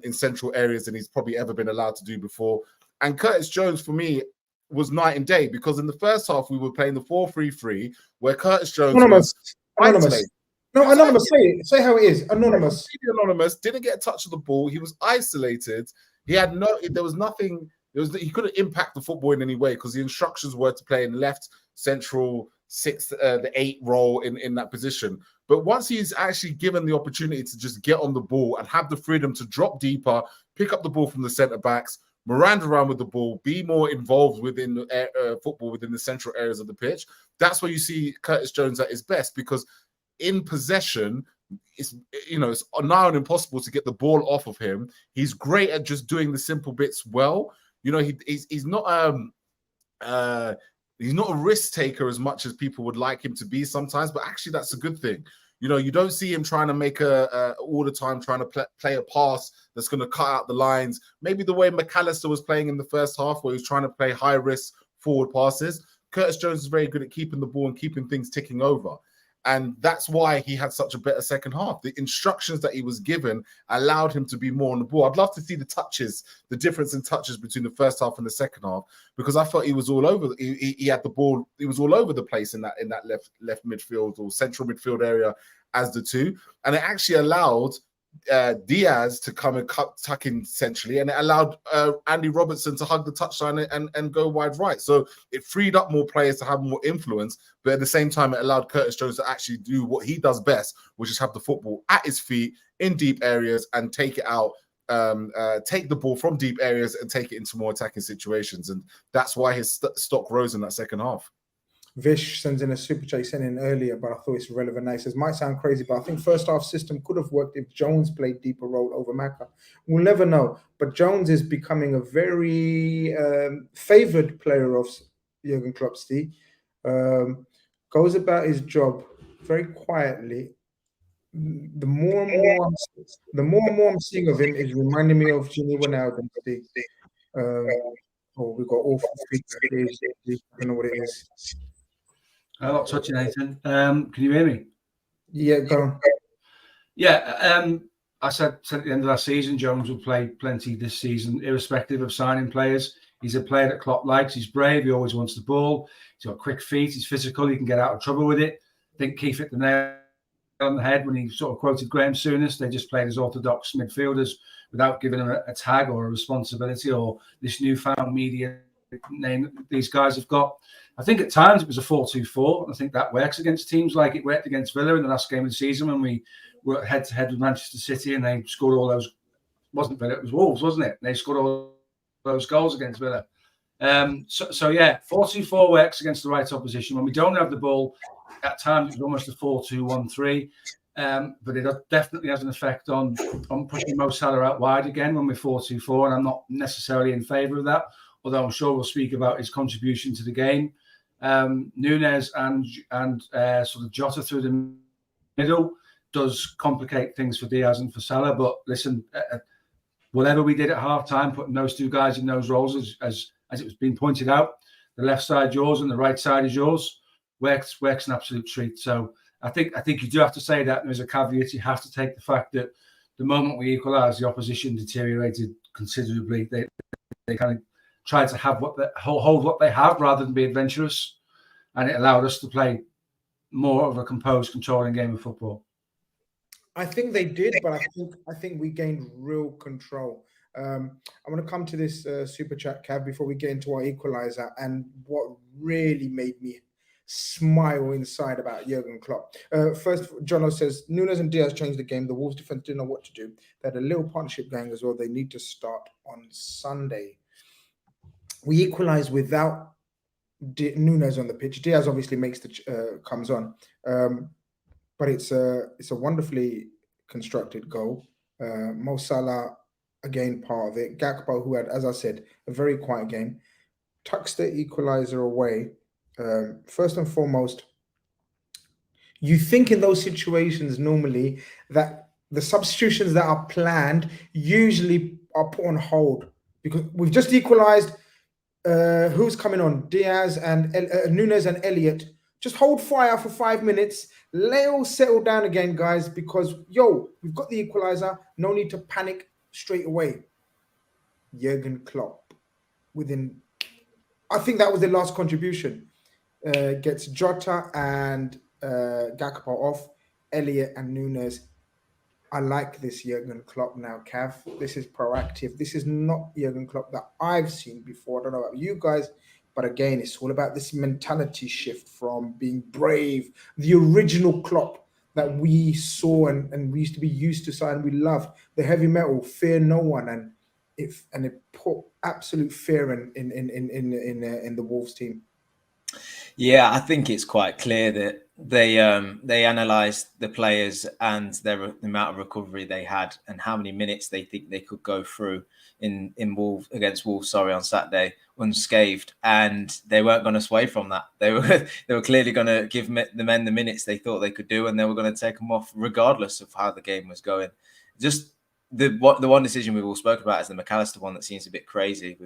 in central areas than he's probably ever been allowed to do before. And Curtis Jones, for me, was night and day, because in the first half, we were playing the 4-3-3, where Curtis Jones was isolated. No, Anonymous, say how it is. Anonymous. Anonymous didn't get a touch of the ball. He was isolated. He had there was nothing. He couldn't impact the football in any way, because the instructions were to play in left, central, 6, the 8 role in that position. But once he's actually given the opportunity to just get on the ball and have the freedom to drop deeper, pick up the ball from the centre backs, Miranda around with the ball, be more involved within football within the central areas of the pitch, that's where you see Curtis Jones at his best, because in possession, it's nigh on impossible to get the ball off of him. He's great at just doing the simple bits well. He's not a risk taker as much as people would like him to be sometimes, but actually that's a good thing. You don't see him trying to make all the time trying to play a pass that's going to cut out the lines. Maybe the way McAllister was playing in the first half, where he was trying to play high risk forward passes. Curtis Jones is very good at keeping the ball and keeping things ticking over. And that's why he had such a better second half. The instructions that he was given allowed him to be more on the ball. I'd love to see the difference in touches between the first half and the second half, because I thought he was all over. He had the ball. He was all over the place in that left midfield or central midfield area as the two, and it actually allowed Diaz to come and tuck in centrally, and it allowed Andy Robertson to hug the touchline and go wide right. So it freed up more players to have more influence, but at the same time, it allowed Curtis Jones to actually do what he does best, which is have the football at his feet in deep areas and take it out, take the ball from deep areas and take it into more attacking situations. And that's why his stock rose in that second half. Vish sends in a super chat, sent in earlier, but I thought it's relevant. He says, might sound crazy, but I think first half system could have worked if Jones played deeper role over Maka. We'll never know. But Jones is becoming a very favoured player of Jurgen Klopp. Goes about his job very quietly. The more and more I'm seeing of him is reminding me of Gini Wijnaldum. We've got awful feedback. I don't know what it is. I'm not touching anything. Can you hear me? Yeah, go on. Yeah, I said at the end of last season, Jones will play plenty this season, irrespective of signing players. He's a player that Klopp likes. He's brave. He always wants the ball. He's got quick feet. He's physical. He can get out of trouble with it. I think Keith hit the nail on the head when he sort of quoted Graham Souness. They just played as orthodox midfielders without giving them a tag or a responsibility or this newfound media name that these guys have got. I think at times it was a 4-2-4. I think that works against teams like it worked against Villa in the last game of the season when we were head-to-head with Manchester City and they scored all those. Wasn't Villa, it was Wolves, wasn't it? They scored all those goals against Villa. So yeah, 4-2-4 works against the right opposition. When we don't have the ball, at times it's almost a 4-2-1-3. but it definitely has an effect on pushing Mo Salah out wide again when we're 4-2-4, and I'm not necessarily in favour of that, although I'm sure we'll speak about his contribution to the game. Núñez and sort of Jota through the middle does complicate things for Diaz and for Salah, but listen, whatever we did at half-time, putting those two guys in those roles, as it was being pointed out, the left side yours and the right side is yours, works an absolute treat. So I think you do have to say that. There's a caveat. You have to take the fact that the moment we equalised, the opposition deteriorated considerably. They kind of tried to have hold what they have rather than be adventurous, and it allowed us to play more of a composed, controlling game of football. I think they did, but I think we gained real control. I'm going to come to this super chat, Cav, before we get into our equaliser, and what really made me smile inside about Jurgen Klopp. First, Jono says, Núñez and Diaz changed the game. The Wolves defense didn't know what to do. They had a little partnership going as well. They need to start on Sunday. We equalised without Núñez on the pitch. Diaz obviously makes comes on. But it's a wonderfully constructed goal. Mo Salah, again, part of it. Gakpo, who had, as I said, a very quiet game, tucks the equalizer away. First and foremost, you think in those situations normally that the substitutions that are planned usually are put on hold because we've just equalized. Who's coming on? Diaz and Núñez and Elliott. Just hold fire for 5 minutes. Let it all settle down again, guys, because, we've got the equalizer. No need to panic straight away. Jurgen Klopp, I think that was the last contribution. Gets Jota and Gakpo off. Elliott and Núñez. I like this Jurgen Klopp now, Cav. This is proactive. This is not Jurgen Klopp that I've seen before. I don't know about you guys. But again, it's all about this mentality shift from being brave, the original Klopp that we saw and we used to be used to, and we loved, the heavy metal, fear no one, and it put absolute fear in the Wolves team. Yeah, I think it's quite clear that they analysed the players and the amount of recovery they had and how many minutes they think they could go through against Wolves on Saturday unscathed, and they weren't going to sway from that. They were clearly going to give the men the minutes they thought they could do, and they were going to take them off regardless of how the game was going. Just the one decision we've all spoken about is the McAllister one that seems a bit crazy.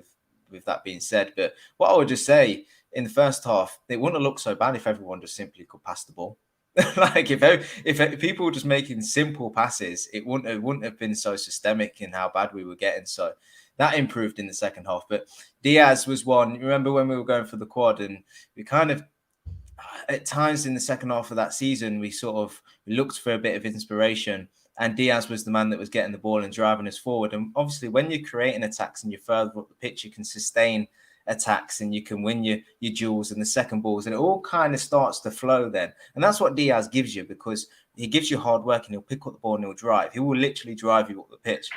With that being said, but what I would just say, in the first half, it wouldn't have looked so bad if everyone just simply could pass the ball. Like if people were just making simple passes, it wouldn't have been so systemic in how bad we were getting. So that improved in the second half. But Diaz was one. Remember when we were going for the quad, and we kind of at times in the second half of that season, we looked for a bit of inspiration. And Diaz was the man that was getting the ball and driving us forward. And obviously, when you're creating attacks and you're further up the pitch, you can sustain attacks and you can win your duels and the second balls, and it all kind of starts to flow then. And that's what Diaz gives you, because he gives you hard work and he'll pick up the ball and he'll drive. He will literally drive you up the pitch.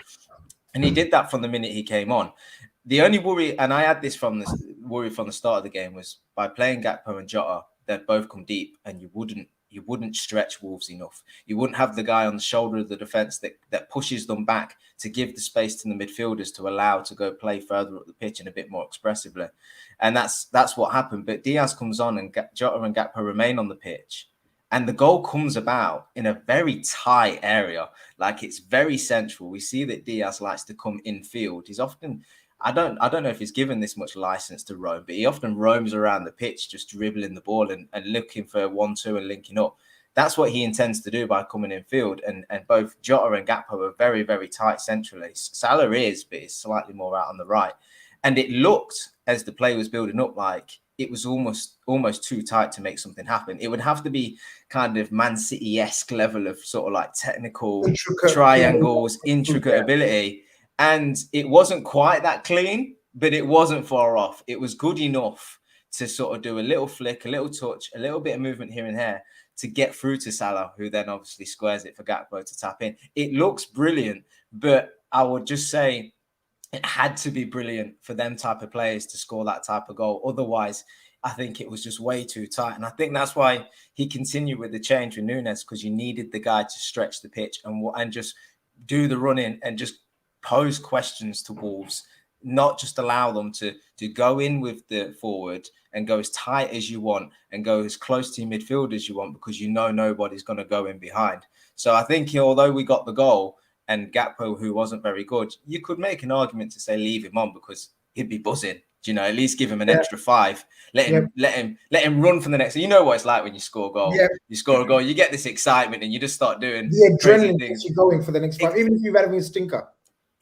And he did that from the minute he came on. The only worry, and I had this from the start of the game, was by playing Gakpo and Jota, they'd both come deep and you wouldn't stretch Wolves enough. You wouldn't have the guy on the shoulder of the defence that pushes them back to give the space to the midfielders to allow to go play further up the pitch and a bit more expressively. And that's what happened. But Diaz comes on and Jota and Gakpo remain on the pitch. And the goal comes about in a very tight area. Like, it's very central. We see that Diaz likes to come infield. He's often... I don't know if he's given this much license to roam, but he often roams around the pitch, just dribbling the ball and looking for 1-2 and linking up. That's what he intends to do by coming in field. And both Jota and Gakpo are very, very tight centrally. Salah is, but it's slightly more out on the right. And it looked, as the play was building up, like it was almost too tight to make something happen. It would have to be kind of Man City-esque level of sort of like technical triangles, intricate ability. And it wasn't quite that clean, but it wasn't far off. It was good enough to sort of do a little flick, a little touch, a little bit of movement here and there to get through to Salah, who then obviously squares it for Gakpo to tap in. It looks brilliant, but I would just say it had to be brilliant for them type of players to score that type of goal. Otherwise, I think it was just way too tight. And I think that's why he continued with the change with Núñez, because you needed the guy to stretch the pitch and just do the running and just pose questions to Wolves, not just allow them to go in with the forward and go as tight as you want and go as close to your midfield as you want, because you know nobody's going to go in behind. So I think although we got the goal and Gakpo, who wasn't very good, you could make an argument to say leave him on because he'd be buzzing. You know, at least give him an extra 5. Let him run for the next. You know what it's like when you score a goal. You score a goal, you get this excitement, and you just start doing the adrenaline things. gets you going for the next 5, even if you've had a stinker.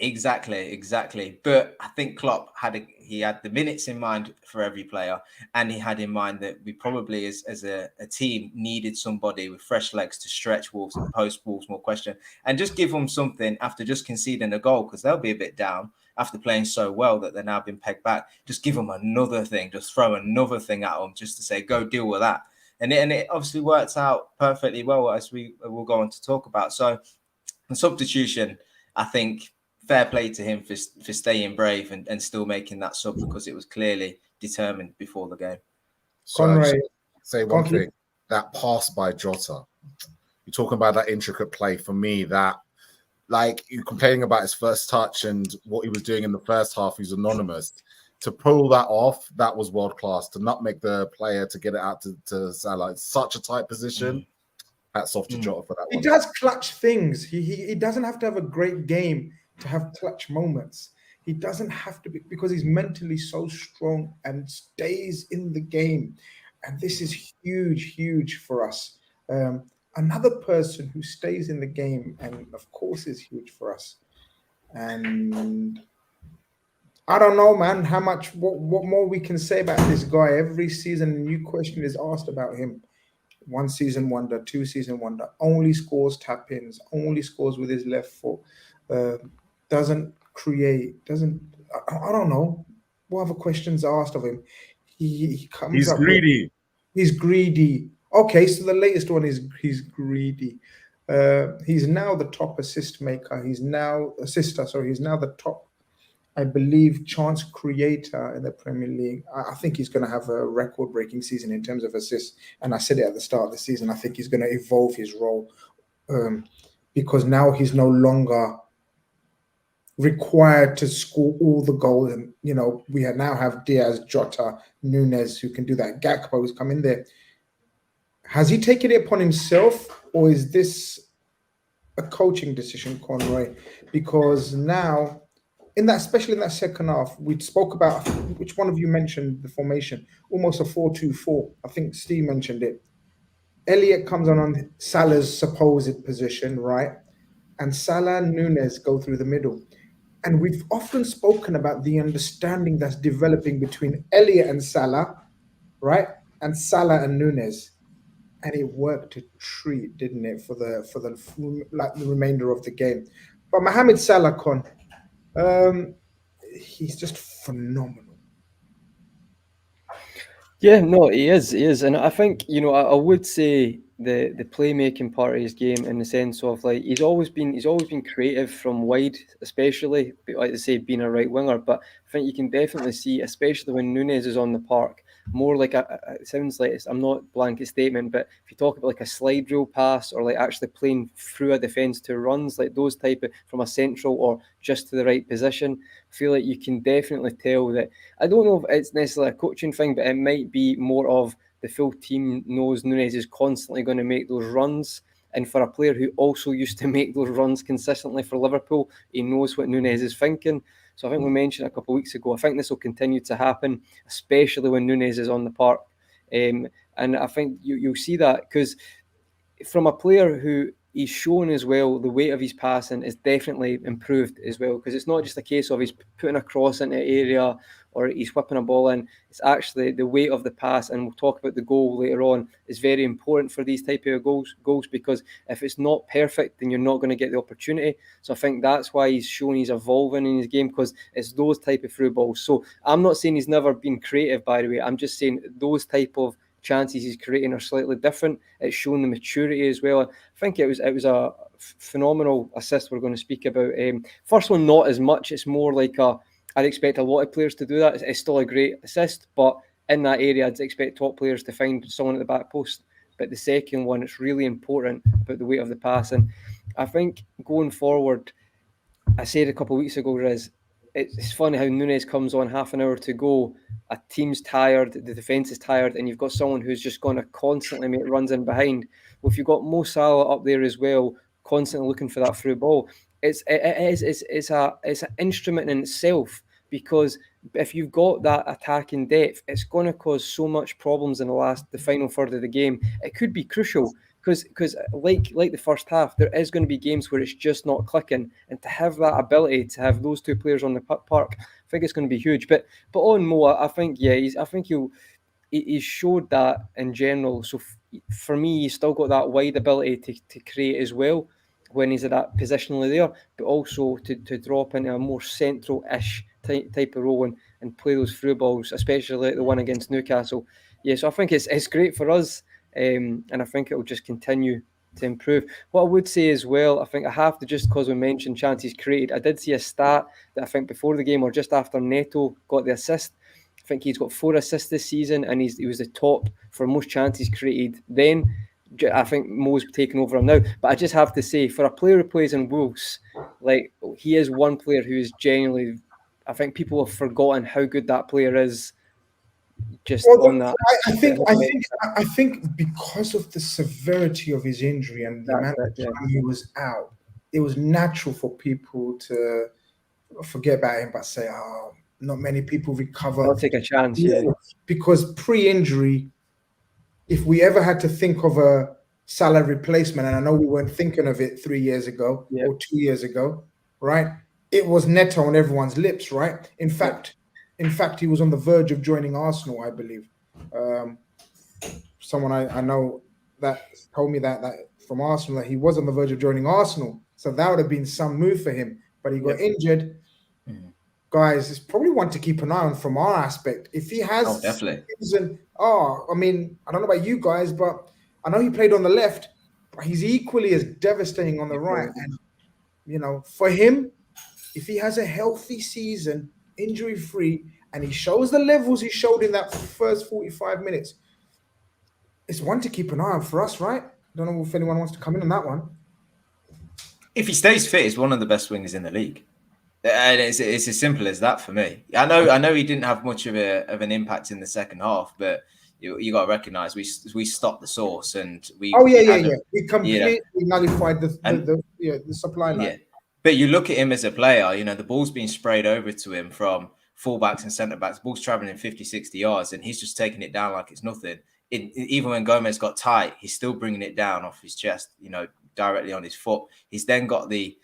Exactly. But I think Klopp had the minutes in mind for every player, and he had in mind that we probably, as a team, needed somebody with fresh legs to stretch Wolves and post Wolves more question, and just give them something after just conceding a goal, because they'll be a bit down after playing so well that they're now been pegged back. Just give them another thing, just throw another thing at them, just to say, go deal with that. And it obviously worked out perfectly well, as we will go on to talk about. So the substitution, I think, fair play to him for staying brave and still making that sub, because it was clearly determined before the game. So Conrad, say one thing, that pass by Jota, you're talking about that intricate play. For me, that, like, you're complaining about his first touch and what he was doing in the first half, he's anonymous. To pull that off, that was world class. To not make the player to get it out to Salah, it's such a tight position. Hats off to Jota for that one. He does clutch things. He doesn't have to have a great game to have clutch moments. He doesn't have to be, because he's mentally so strong and stays in the game. And this is huge for us. Another person who stays in the game, and of course is huge for us. And I don't know, man, what more we can say about this guy. Every season, a new question is asked about him. 1 season wonder, 2 season wonder, only scores tap-ins, only scores with his left foot, doesn't create, I don't know what other questions are asked of him. He comes he's up greedy. He's greedy. Okay, so the latest one is he's greedy. He's now the top assist maker. He's now the top, I believe, chance creator in the Premier League. I think he's going to have a record-breaking season in terms of assists. And I said it at the start of the season, I think he's going to evolve his role, because now he's no longer required to score all the goals. And, you know, we now have Diaz, Jota, Núñez who can do that. Gakpo has come in there. Has he taken it upon himself, or is this a coaching decision, Conroy? Because now, especially in that second half, we spoke about, which one of you mentioned the formation, almost a 4-2-4. I think Steve mentioned it. Elliott comes on Salah's supposed position, right? And Salah and Núñez go through the middle. And we've often spoken about the understanding that's developing between Elliott and Salah, right? And Salah and Núñez. And it worked a treat, didn't it, for the remainder of the game. But Mohamed Salah, he's just phenomenal. Yeah, no, he is. And I think, you know, I would say the playmaking part of his game, in the sense of, like, he's always been creative from wide, especially, like I say, being a right winger. But I think you can definitely see, especially when Núñez is on the park, more like it sounds like, I'm not blanket statement, but if you talk about like a slide rule pass, or like actually playing through a defence to runs, like those type of, from a central or just to the right position, I feel like you can definitely tell that. I don't know if it's necessarily a coaching thing, but it might be more of the full team knows Núñez is constantly going to make those runs. And for a player who also used to make those runs consistently for Liverpool, he knows what Núñez is thinking. So I think we mentioned a couple of weeks ago, I think this will continue to happen, especially when Núñez is on the park. And I think you'll see that, because from a player who he's shown as well, the weight of his passing is definitely improved as well, because it's not just a case of he's putting a cross into an area or he's whipping a ball in. It's actually the weight of the pass, and we'll talk about the goal later on, is very important for these type of goals, because if it's not perfect, then you're not going to get the opportunity. So I think that's why he's shown he's evolving in his game, because it's those type of through balls. So I'm not saying he's never been creative, by the way. I'm just saying those type of chances he's creating are slightly different. It's shown the maturity as well. I think it was a phenomenal assist we're going to speak about. First one, not as much. It's more like I'd expect a lot of players to do that. It's still a great assist, but in that area, I'd expect top players to find someone at the back post. But the second one, it's really important about the weight of the pass. And I think going forward, I said a couple of weeks ago, Grizz, it's funny how Núñez comes on half an hour to go, a team's tired, the defence is tired, and you've got someone who's just going to constantly make runs in behind. Well, if you've got Mo Salah up there as well, constantly looking for that through ball, it's an instrument in itself, because if you've got that attacking depth, it's going to cause so much problems in the final third of the game. It could be crucial. Because like the first half, there is going to be games where it's just not clicking, and to have that ability to have those two players on the park, I think it's going to be huge. But on Mo, I think he's showed that in general. So for me, he's still got that wide ability to create as well when he's at that positionally there, but also to drop into a more central-ish type of role and play those through balls, especially like the one against Newcastle. Yeah, so I think it's great for us. And I think it will just continue to improve. What I would say as well, I think I have to, just because we mentioned chances created, I did see a stat that I think before the game or just after Neto got the assist, I think he's got 4 assists this season, and he was the top for most chances created then. I think Mo's taken over him now. But I just have to say, for a player who plays in Wolves, like, he is one player who is genuinely, I think people have forgotten how good that player is. On that, I think because of the severity of his injury and the amount of time he was out, it was natural for people to forget about him, but say, "Oh, not many people recover." I'll take a chance, because pre-injury, if we ever had to think of a Salah replacement, and I know we weren't thinking of it 3 years ago or 2 years ago, right? It was Neto on everyone's lips, right? In fact, he was on the verge of joining Arsenal, I believe. Someone I know that told me that from Arsenal, that he was on the verge of joining Arsenal. So that would have been some move for him. But he got injured. Guys, it's probably one to keep an eye on from our aspect. If he has definitely. I mean, I don't know about you guys, but I know he played on the left, but he's equally as devastating on the right. And, for him, if he has a healthy season, injury-free, and he shows the levels he showed in that first 45 minutes, it's one to keep an eye on for us, right? I don't know if anyone wants to come in on that one. If he stays fit, he's one of the best wingers in the league. And it's as simple as that for me. I know he didn't have much of an impact in the second half, but you got to recognise we stopped the source, and we we completely nullified the supply line. Yeah. But you look at him as a player, the ball's being sprayed over to him from fullbacks and centre-backs, ball's travelling 50, 60 yards, and he's just taking it down like it's nothing. Even when Gomez got tight, he's still bringing it down off his chest, directly on his foot. He's then got the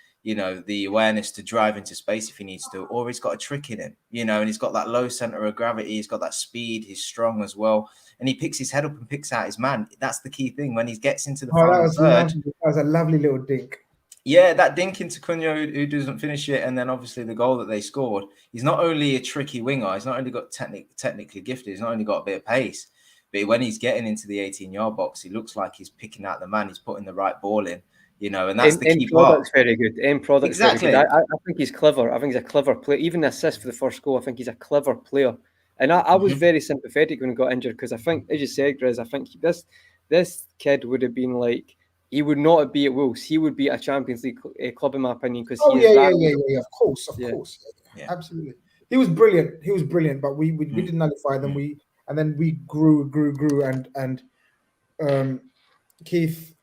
awareness to drive into space if he needs to, or he's got a trick in him, and he's got that low centre of gravity. He's got that speed. He's strong as well. And he picks his head up and picks out his man. That's the key thing. When he gets into the final third. That was a lovely little dink. Yeah, that dink into Cunha who doesn't finish it, and then obviously the goal that they scored. He's not only a tricky winger, he's not only got technically gifted, he's not only got a bit of pace, but when he's getting into the 18-yard box, he looks like he's picking out the man, he's putting the right ball in, and that's the key part. Product's very good. End product's exactly. Very good. I think he's clever. I think he's a clever player. Even the assist for the first goal, I think he's a clever player. And I was very sympathetic when he got injured, because I think, as you said, Grizz, I think this kid would have been like, he would not be at Wolves. He would be a Champions League club, in my opinion, because of course, absolutely. He was brilliant. But we didn't nullify them. And then we grew, and Keith,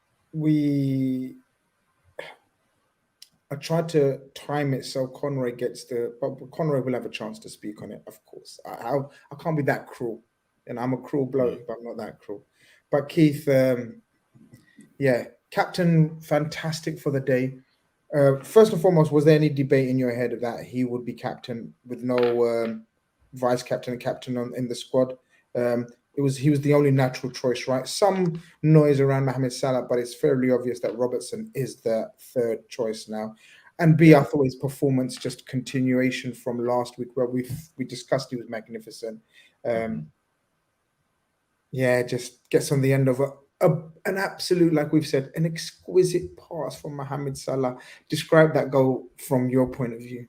I tried to time it so Conroy gets but Conroy will have a chance to speak on it, of course. I can't be that cruel, and I'm a cruel bloke, but I'm not that cruel. But Keith, captain, fantastic for the day. First and foremost, was there any debate in your head that he would be captain with no vice captain and captain in the squad? He was the only natural choice, right? Some noise around Mohamed Salah, but it's fairly obvious that Robertson is the third choice now. And B, I thought his performance, just continuation from last week, where we discussed, he was magnificent. Just gets on the end of an absolute, like we've said, an exquisite pass from Mohamed Salah. Describe that goal from your point of view.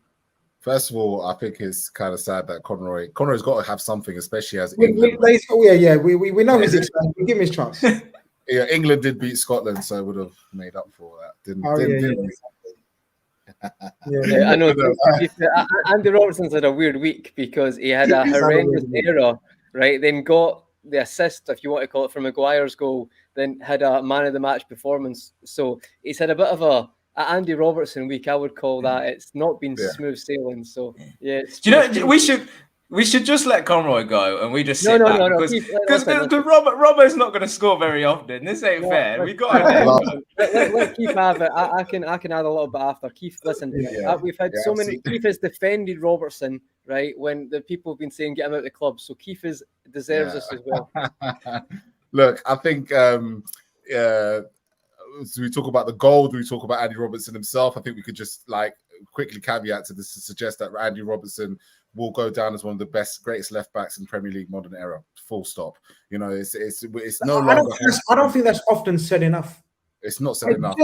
First of all, I think it's kind of sad that Conroy's got to have something, especially as We England. we know he's excited. We give him his chance. Yeah, England did beat Scotland, so it would have made up for that. Didn't Yeah, I know. Andy Robertson's had a weird week because he had a horrendous error, right? Then got the assist, if you want to call it, from Maguire's goal, then had a man of the match performance. So he's had a bit of a Andy Robertson week, I would call that. It's not been smooth sailing. So yeah. Do you know we should just let Conroy go and we just sit back because Robert's not going to score very often. This ain't fair. We got to let Keith have it. I can add a little bit after. Keith, listen, we've had so many. Keith has defended Robertson, right, when the people have been saying get him out of the club. So Keith deserves this as well. Look, I think so we talk about the goal. Do we talk about Andy Robertson himself? I think we could just quickly caveat to this to suggest that Andy Robertson will go down as one of the greatest left backs in Premier League modern era. Full stop. You know, it's no longer. I don't think that's often said enough. It's not said enough.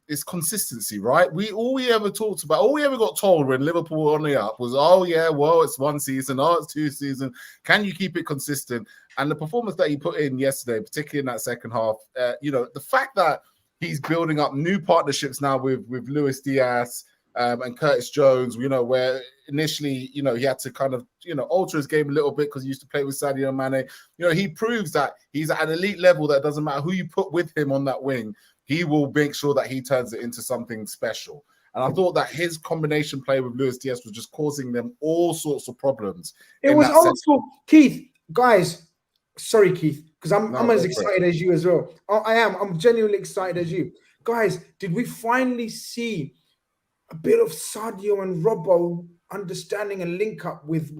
It's consistency, right? All we ever got told when Liverpool were on the up was, oh yeah, well, it's one season, oh, it's 2 seasons. Can you keep it consistent? And the performance that he put in yesterday, particularly in that second half, the fact that he's building up new partnerships now with Luis Diaz and Curtis Jones, where initially, he had to kind of, alter his game a little bit because he used to play with Sadio Mane. He proves that he's at an elite level that doesn't matter who you put with him on that wing, he will make sure that he turns it into something special. And I thought that his combination play with Luis Diaz was just causing them all sorts of problems. It was also, Keith, guys, sorry, Keith, because I'm as excited as you as well. I am. I'm genuinely excited as you. Guys, did we finally see a bit of Sadio and Robbo understanding a link up with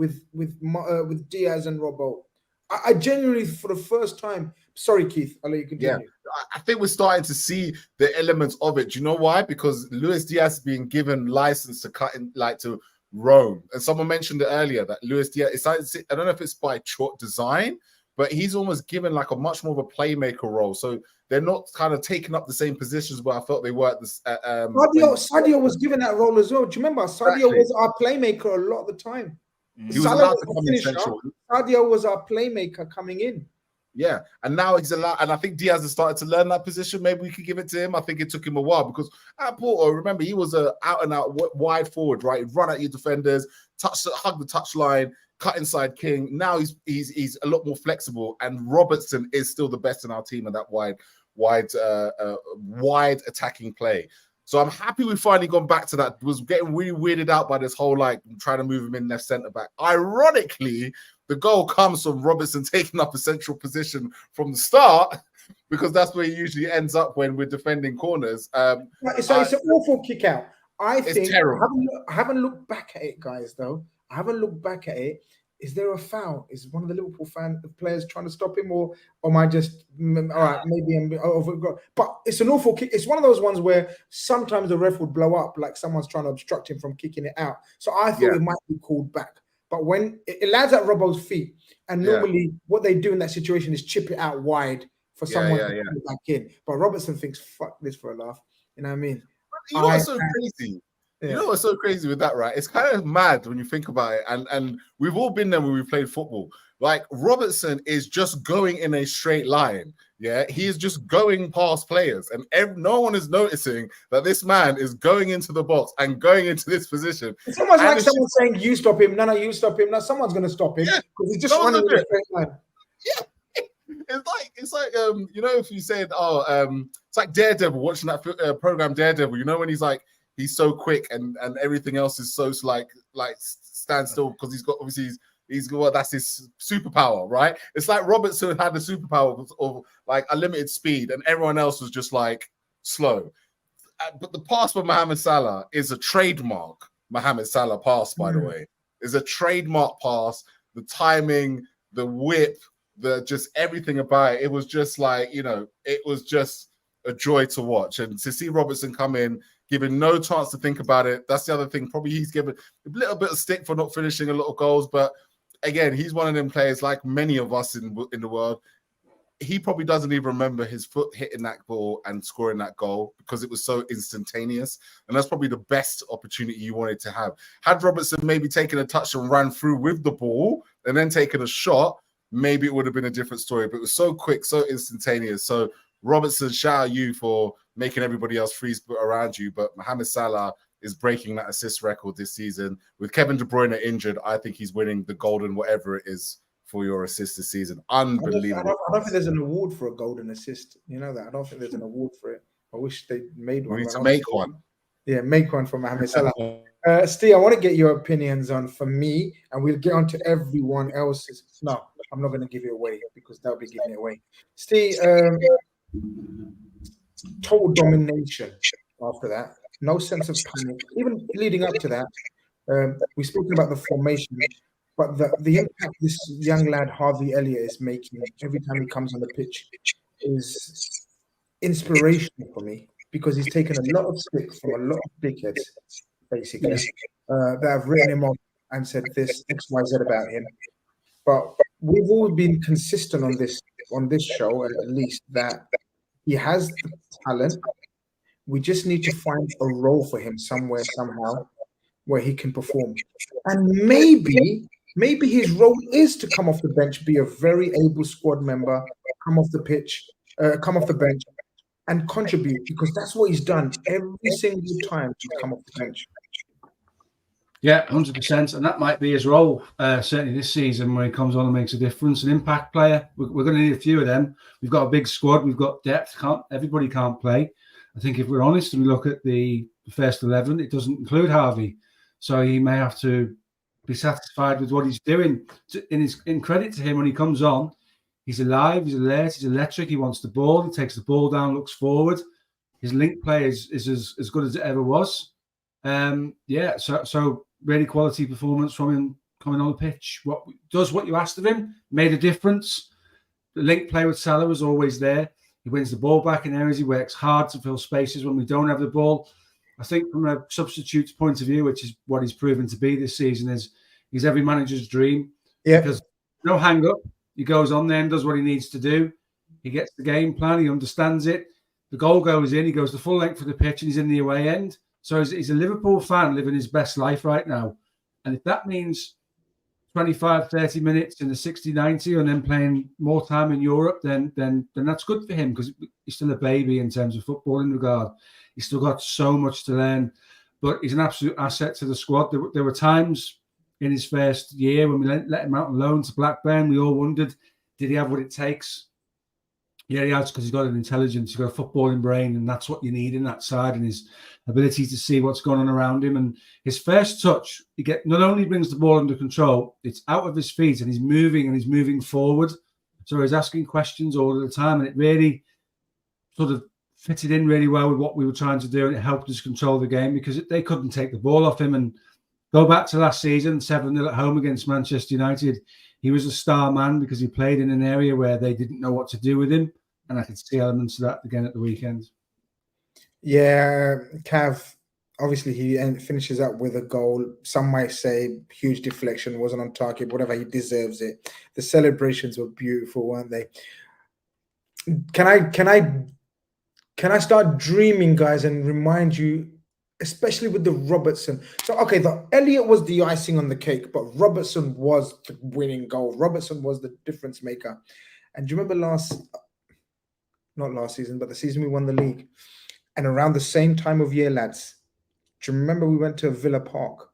Diaz and Robbo? I genuinely, for the first time, sorry, Keith, I'll let you continue. Yeah, I think we're starting to see the elements of it. Do you know why? Because Luis Diaz is being given license to cut in, to roam. And someone mentioned it earlier that Luis Diaz, I don't know if it's by design, but he's almost given a much more of a playmaker role. So they're not kind of taking up the same positions where I felt they were at this. Sadio was given that role as well. Do you remember? Sadio was our playmaker a lot of the time. He was allowed to come in central. Sadio was our playmaker coming in. Yeah, and now he's allowed, and I think Diaz has started to learn that position. Maybe we could give it to him. I think it took him a while because at Porto, remember, he was a out-and-out wide forward, right? He'd run at your defenders, hug the touchline, cut inside King. Now he's a lot more flexible, and Robertson is still the best in our team in that wide attacking play. So I'm happy we've finally gone back to that. Was getting really weirded out by this whole trying to move him in left centre back. Ironically, the goal comes from Robertson taking up a central position from the start because that's where he usually ends up when we're defending corners. It's an awful kick out. I think terrible. I haven't looked back at it, guys. Though I haven't looked back at it. Is there a foul? Is one of the Liverpool players trying to stop him, or am I just all right? Maybe I'm overgrown. But it's an awful kick. It's one of those ones where sometimes the ref would blow up, like someone's trying to obstruct him from kicking it out. So I thought it might be called back. But when it lands at Robbo's feet, and normally what they do in that situation is chip it out wide for someone to put it back in. But Robertson thinks, "Fuck this for a laugh." You know what I mean? You know what's so crazy? You know what's so crazy with that, right? It's kind of mad when you think about it. And we've all been there when we played football. Robertson is just going in a straight line. Yeah, he is just going past players. And no one is noticing that this man is going into the box and going into this position. It's almost like someone saying, you stop him. No, you stop him. No, someone's going to stop him because he's just running in a straight line. Yeah. It's like if you said, it's like Daredevil, watching that program Daredevil, when he's so quick and everything else is so stand still because he's got that's his superpower, right? It's like Robertson had the superpower of a limited speed and everyone else was just slow. But the pass for Mohamed Salah is a trademark Mohamed Salah pass, by the way. Is a trademark pass. The timing, the whip, just everything about it. It was just it was just a joy to watch. And to see Robertson come in, given no chance to think about it. That's the other thing. Probably he's given a little bit of stick for not finishing a lot of goals. But again, he's one of them players, like many of us in the world. he probably doesn't even remember his foot hitting that ball and scoring that goal because it was so instantaneous. And that's probably the best opportunity you wanted to have. Had Robertson maybe taken a touch and ran through with the ball and then taken a shot, maybe it would have been a different story. But it was so quick, so instantaneous. So Robertson, shout out you for making everybody else freeze around you. But Mohamed Salah is breaking that assist record this season. With Kevin De Bruyne injured, I think he's winning the golden whatever it is for your assist this season. Unbelievable. I don't think there's an award for a golden assist. You know that? I don't think there's an award for it. I wish they made one. We need to make one. Yeah, make one for Mohamed Salah. Steve, I want to get your opinions on, for me, and we'll get on to everyone else's. No, I'm not going to give it away because that'll be giving it away. Steve, total domination after that. No sense of panic. Even leading up to that, we've spoken about the formation. But the impact this young lad, Harvey Elliott, is making every time he comes on the pitch is inspirational for me because he's taken a lot of stick from a lot of dickheads, basically, that have written him off and said this X, Y, Z about him. But we've all been consistent on this show, at least, that he has the talent. We just need to find a role for him somewhere, somehow, where he can perform. And maybe his role is to come off the bench, be a very able squad member, come off the bench, and contribute, because that's what he's done every single time he's come off the bench. Yeah, 100%. And that might be his role, certainly this season, where he comes on and makes a difference. An impact player. We're going to need a few of them. We've got a big squad. We've got depth. Everybody can't play. I think if we're honest and we look at the first 11, it doesn't include Harvey. So he may have to be satisfied with what he's doing. In credit to him, when he comes on, he's alive, he's alert, he's electric, he wants the ball, he takes the ball down, looks forward. His link play is as good as it ever was. So really quality performance from him coming on the pitch. What you asked of him, made a difference. The link play with Salah was always there. He wins the ball back in areas, he works hard to fill spaces when we don't have the ball. I think from a substitute's point of view, which is what he's proven to be this season, he's every manager's dream. Yeah. Because no hang up. He goes on there and does what he needs to do. He gets the game plan. He understands it. The goal goes in. He goes the full length of the pitch and he's in the away end. So he's a Liverpool fan living his best life right now. And if that means 25, 30 minutes in the 60, 90 and then playing more time in Europe, then that's good for him because he's still a baby in terms of footballing regard. He's still got so much to learn, but he's an absolute asset to the squad. There were times in his first year when we let him out on loan to Blackburn, we all wondered, did he have what it takes? Yeah, he has, because he's got an intelligence, he's got a footballing brain, and that's what you need in that side, and his ability to see what's going on around him. And his first touch, not only brings the ball under control, it's out of his feet, and he's moving forward. So he's asking questions all the time, and it really sort of fitted in really well with what we were trying to do, and it helped us control the game because they couldn't take the ball off him. And go back to last season, 7-0 at home against Manchester United. He was a star man because he played in an area where they didn't know what to do with him. And I could see elements of that again at the weekend. Yeah, Cav, obviously he finishes up with a goal. Some might say huge deflection, wasn't on target, whatever, he deserves it. The celebrations were beautiful, weren't they? Can I start dreaming, guys, and remind you, especially with the Robertson. So, okay, the Elliott was the icing on the cake, but Robertson was the winning goal. Robertson was the difference maker. And do you remember not last season, but the season we won the league? And around the same time of year, lads, do you remember we went to Villa Park?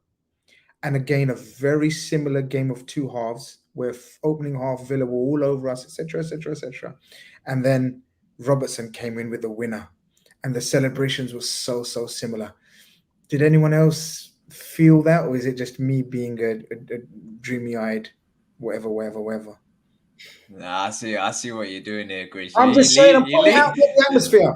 And again, a very similar game of two halves, where opening half Villa were all over us, etc., etc., etc. And then Robertson came in with the winner. And the celebrations were so similar. Did anyone else feel that, or is it just me being a dreamy-eyed, whatever? Nah, I see what you're doing here, Grizz. I'm just saying, I'm putting out the atmosphere.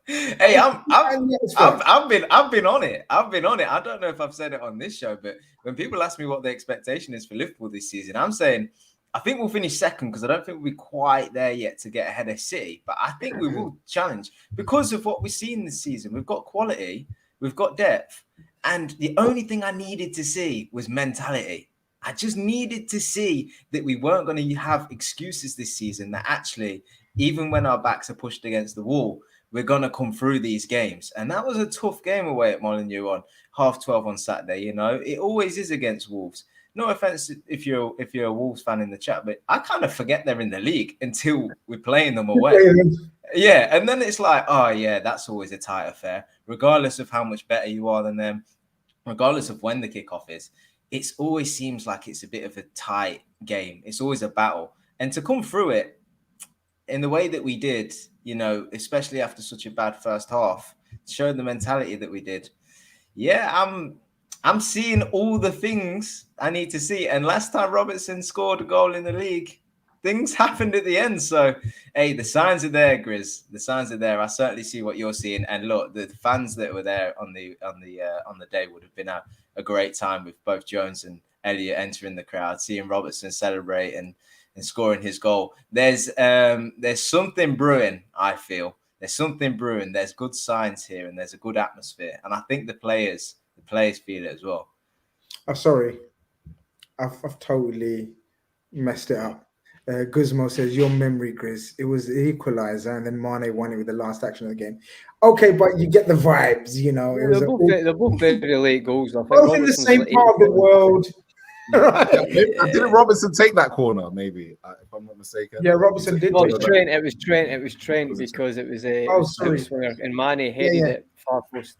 Hey, I've been on it. I don't know if I've said it on this show, but when people ask me what the expectation is for Liverpool this season, I'm saying I think we'll finish second because I don't think we'll be quite there yet to get ahead of City, but I think we will challenge because of what we've seen this season. We've got quality, we've got depth, and the only thing I needed to see was mentality. I just needed to see that we weren't going to have excuses this season, that actually, even when our backs are pushed against the wall, we're going to come through these games. And that was a tough game away at Molineux on 12:30 on Saturday. You know, it always is against Wolves. No offense if you're a Wolves fan in the chat, but I kind of forget they're in the league until we're playing them away. Yeah, and then it's like, oh yeah, that's always a tight affair, regardless of how much better you are than them, regardless of when the kickoff is. It always seems like it's a bit of a tight game. It's always a battle, and to come through it in the way that we did, you know, especially after such a bad first half, showing the mentality that we did. Yeah, I'm seeing all the things I need to see. And last time Robertson scored a goal in the league, things happened at the end. So, hey, the signs are there, Grizz. The signs are there. I certainly see what you're seeing. And look, the fans that were there on the day would have been a great time with both Jones and Elliott entering the crowd, seeing Robertson celebrate and scoring his goal. There's something brewing, I feel. There's something brewing. There's good signs here, and there's a good atmosphere. And I think the players feel it as well. I'm sorry. I've totally messed it up. Guzmo says, your memory, Grizz. It was the equalizer, and then Mane won it with the last action of the game. Okay, but you get the vibes, you know. It was they're both very late goals. I think both in the same part of the world. Right. Didn't Robertson take that corner? Maybe, if I'm not mistaken. Yeah, Robertson did. No, it was Trent. It was Trent because it was a swinger, and Mane headed it far post.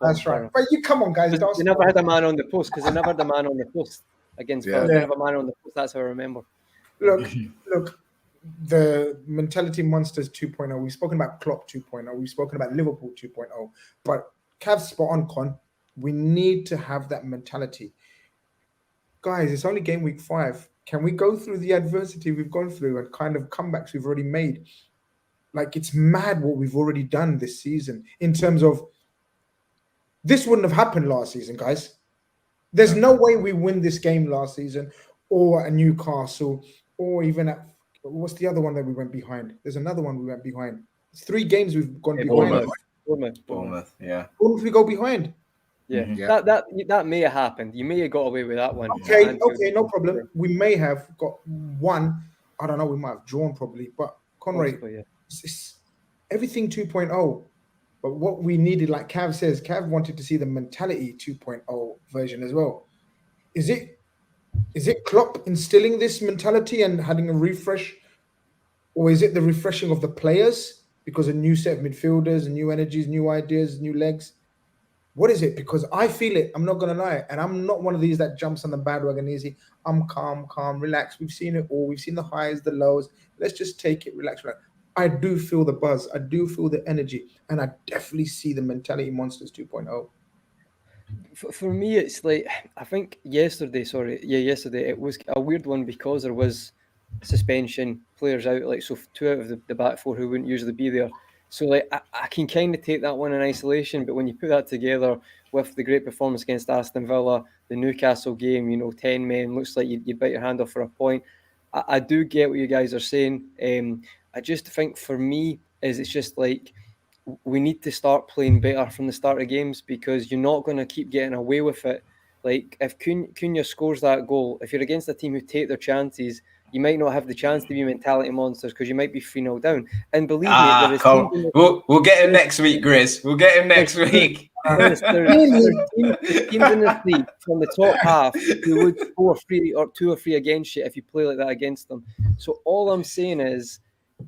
That's right. But you come on, guys. They never had a man on the post because they never had a man on the post against. They never had a man on the post. That's how I remember. Look. The mentality monsters 2.0. We've spoken about Klopp 2.0. We've spoken about Liverpool 2.0. But Cav's spot on, Con. We need to have that mentality. Guys, it's only game week 5. Can we go through the adversity we've gone through and kind of comebacks we've already made? Like, it's mad what we've already done this season in terms of this wouldn't have happened last season, guys. There's no way we win this game last season or at Newcastle or even at, what's the other one that we went behind? There's another one we went behind. It's 3 games we've gone behind. Bournemouth, yeah. Bournemouth we go behind. Yeah. That may have happened. You may have got away with that one. Okay, no problem. We may have got one. I don't know. We might have drawn probably, but Conrad, it's everything 2.0. But what we needed, like Cav says, Cav wanted to see the mentality 2.0 version as well. Is it Klopp instilling this mentality and having a refresh, or is it the refreshing of the players because a new set of midfielders, new energies, new ideas, new legs? What is it? Because I feel it. I'm not going to lie. And I'm not one of these that jumps on the bandwagon easy. I'm calm, relax. We've seen it all. We've seen the highs, the lows. Let's just take it, relax. I do feel the buzz. I do feel the energy. And I definitely see the mentality monsters 2.0. For me, it's like, I think yesterday, it was a weird one because there was suspension, players out, like, so 2 out of the back 4 who wouldn't usually be there. So, like, I can kind of take that one in isolation, but when you put that together with the great performance against Aston Villa, the Newcastle game, 10 men, looks like you bite your hand off for a point. I do get what you guys are saying. I just think for me, it's just like, we need to start playing better from the start of games because you're not going to keep getting away with it. Like, if Cunha scores that goal, if you're against a team who take their chances, you might not have the chance to be mentality monsters because you might be 3-0 down. And believe me, we'll get him next week, Grizz. We'll get him next week. There's teams in the league from the top half who would score 3 or 2 or 3 against you if you play like that against them. So all I'm saying is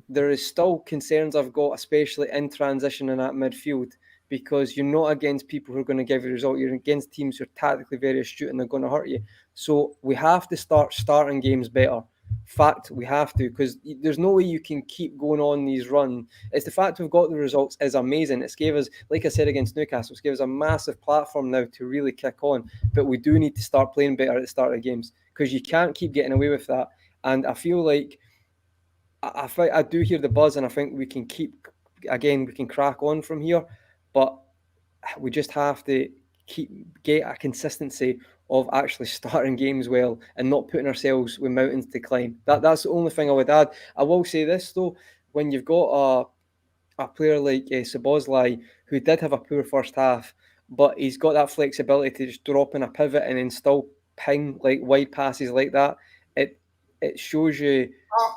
there is still concerns I've got, especially in transition in that midfield, because you're not against people who are going to give you a result. You're against teams who are tactically very astute and they're going to hurt you. So we have to start starting games better. Fact, we have to, because there's no way you can keep going on these runs. It's the fact we've got the results is amazing. It's gave us, like I said against Newcastle, it's gave us a massive platform now to really kick on. But we do need to start playing better at the start of games because you can't keep getting away with that. And I feel like I do hear the buzz, and I think we can we can crack on from here. But we just have to get a consistency of actually starting games well and not putting ourselves with mountains to climb. That's the only thing I would add. I will say this though, when you've got a player like Szoboszlai who did have a poor first half, but he's got that flexibility to just drop in a pivot and then still ping, like wide passes like that. It shows you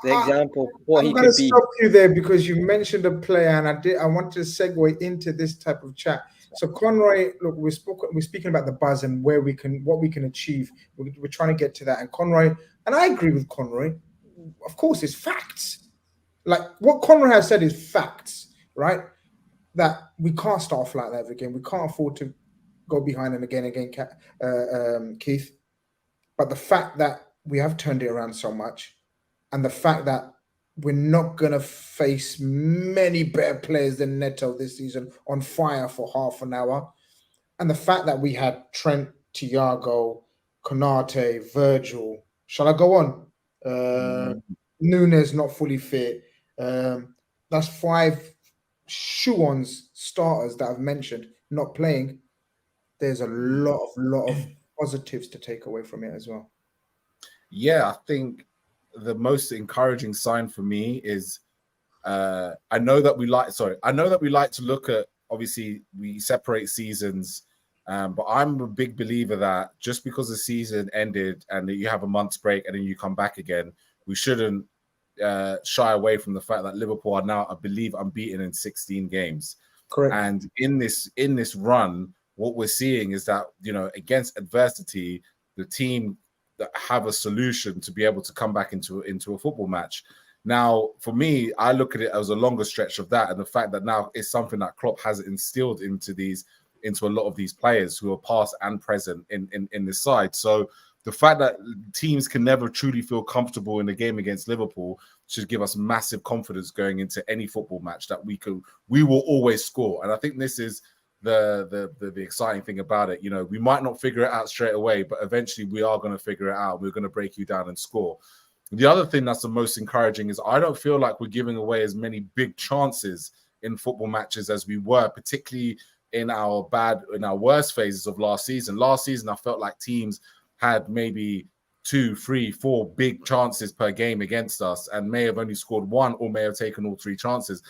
the I, example of what I'm he going to could be. stop you there because you mentioned a player, and I want to segue into this type of chat. So Conroy, look, we're speaking about the buzz and what we can achieve. We're trying to get to that, and Conroy, and I agree with Conroy. Of course, it's facts. Like what Conroy has said is facts, right? That we can't start off like that again. We can't afford to go behind and again, Keith. But the fact that we have turned it around so much, and the fact that we're not going to face many better players than Neto this season on fire for half an hour, and the fact that we had Trent, Thiago, Konate, Virgil, shall I go on? Nunes not fully fit. That's 5 shoe-ons starters that I've mentioned not playing. There's a lot of positives to take away from it as well. Yeah, I think the most encouraging sign for me is I know that we like to look at, obviously we separate seasons, but I'm a big believer that just because the season ended and that you have a month's break and then you come back again, we shouldn't shy away from the fact that Liverpool are now, I believe, unbeaten in 16 games. Correct. And in this run, what we're seeing is that, you know, against adversity, the team that have a solution to be able to come back into a football match. Now, for me, I look at it as a longer stretch of that, and the fact that now it's something that Klopp has instilled into a lot of these players who are past and present in this side. So the fact that teams can never truly feel comfortable in the game against Liverpool should give us massive confidence going into any football match that we will always score. And I think this is the exciting thing about it. You know, we might not figure it out straight away, but eventually we are going to figure it out. We're going to break you down and score. The other thing that's the most encouraging is I don't feel like we're giving away as many big chances in football matches as we were, particularly in our worst phases of last season. Last season, I felt like teams had maybe 2, 3, 4 big chances per game against us and may have only scored 1 or may have taken all 3 chances.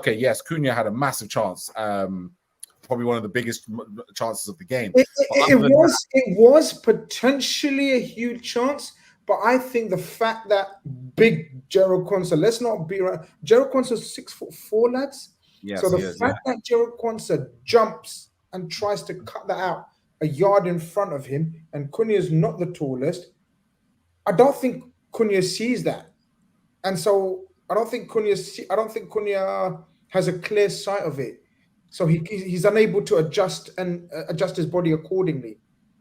Yes, Cunha had a massive chance, probably one of the biggest chances of the game. It was potentially a huge chance, but I think the fact that big Gerald Quansah, let's not be right, Gerald Quansah's 6'4", lads. Yes, so the fact that Gerald Quansah jumps and tries to cut that out a yard in front of him, and Cunha is not the tallest, I don't think Cunha sees that, and so I don't think Cunha has a clear sight of it. So he's unable to adjust his body accordingly.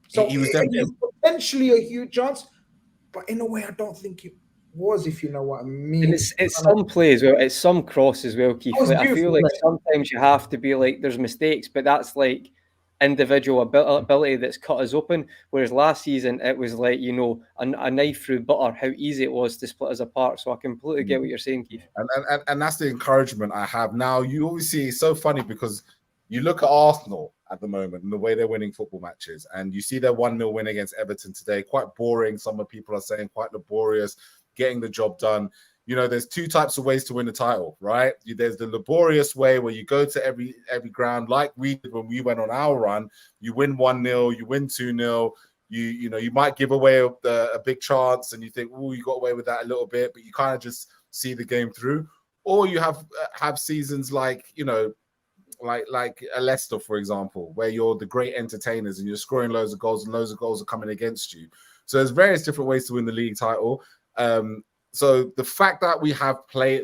So he was potentially a huge chance, but in a way, I don't think it was, if you know what I mean. And it's some play as well. It's some cross as well, Keith. Like, I feel like sometimes you have to be like, there's mistakes, but that's like individual ability that's cut us open. Whereas last season, it was like, you know, a knife through butter, how easy it was to split us apart. So I completely get what you're saying, Keith. And that's the encouragement I have. Now, you always see, it's so funny because you look at Arsenal at the moment and the way they're winning football matches, and you see their 1-0 win against Everton today. Quite boring. Some people are saying quite laborious, getting the job done. You know, there's 2 types of ways to win a title, right? There's the laborious way where you go to every ground, like we did when we went on our run. You win 1-0, you win 2-0. You might give away a big chance, and you think, oh, you got away with that a little bit, but you kind of just see the game through. Or you have seasons like, you know, like a Leicester, for example, where you're the great entertainers and you're scoring loads of goals and loads of goals are coming against you. So there's various different ways to win the league title. So the fact that we have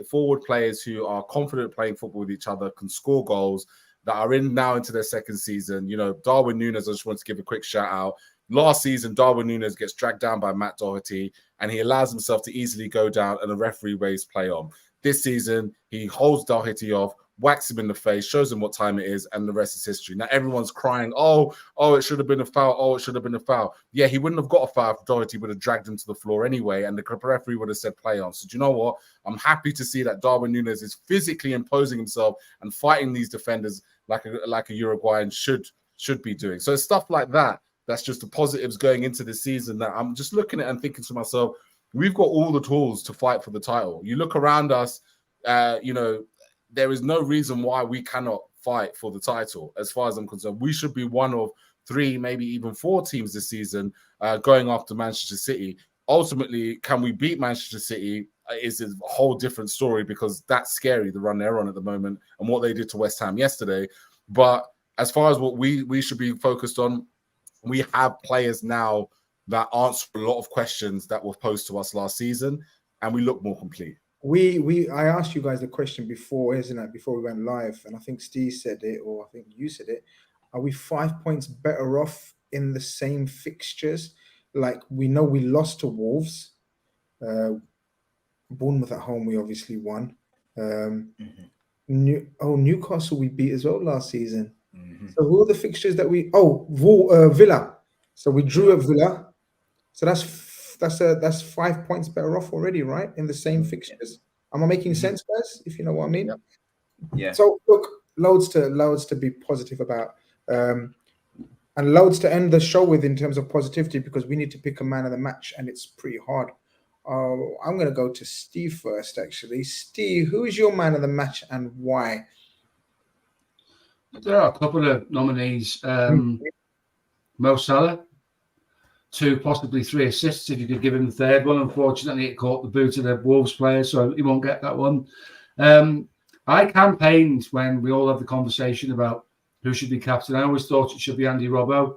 forward players who are confident playing football with each other, can score goals, that are now into their second season. You know, Darwin Núñez, I just want to give a quick shout out. Last season, Darwin Núñez gets dragged down by Matt Doherty and he allows himself to easily go down and a referee waves play on. This season, he holds Doherty off, whacks him in the face, shows him what time it is, and the rest is history. Now everyone's crying, oh, it should have been a foul. Oh, it should have been a foul. Yeah, he wouldn't have got a foul if Doherty would have dragged him to the floor anyway, and the referee would have said play on. So do you know what? I'm happy to see that Darwin Núñez is physically imposing himself and fighting these defenders like a Uruguayan should be doing. So it's stuff like that. That's just the positives going into this season that I'm just looking at and thinking to myself, we've got all the tools to fight for the title. You look around us, you know, there is no reason why we cannot fight for the title. As far as I'm concerned, we should be one of 3, maybe even 4 teams this season going after Manchester City. Ultimately, can we beat Manchester City is a whole different story, because that's scary, the run they're on at the moment and what they did to West Ham yesterday. But as far as what we should be focused on, we have players now that answer a lot of questions that were posed to us last season, and we look more complete. I asked you guys the question before, isn't it? Before we went live, and I think Steve said it, or I think you said it. Are we 5 points better off in the same fixtures? Like, we know we lost to Wolves. Bournemouth at home, we obviously won. Newcastle we beat as well last season. So who are the fixtures that we? Villa. So we drew at Villa. So that's 5 points better off already, right? In the same fixtures. Am I making sense, guys? If you know what I mean. Yeah. So look, loads to be positive about, and loads to end the show with in terms of positivity, because we need to pick a man of the match, and it's pretty hard. I'm going to go to Steve first, actually. Steve, who is your man of the match and why? There are a couple of nominees. Mo Salah, 2, possibly 3 assists if you could give him the third one. Unfortunately, it caught the boot of the Wolves player, so he won't get that one. I campaigned when we all had the conversation about who should be captain. I always thought it should be Andy Robbo,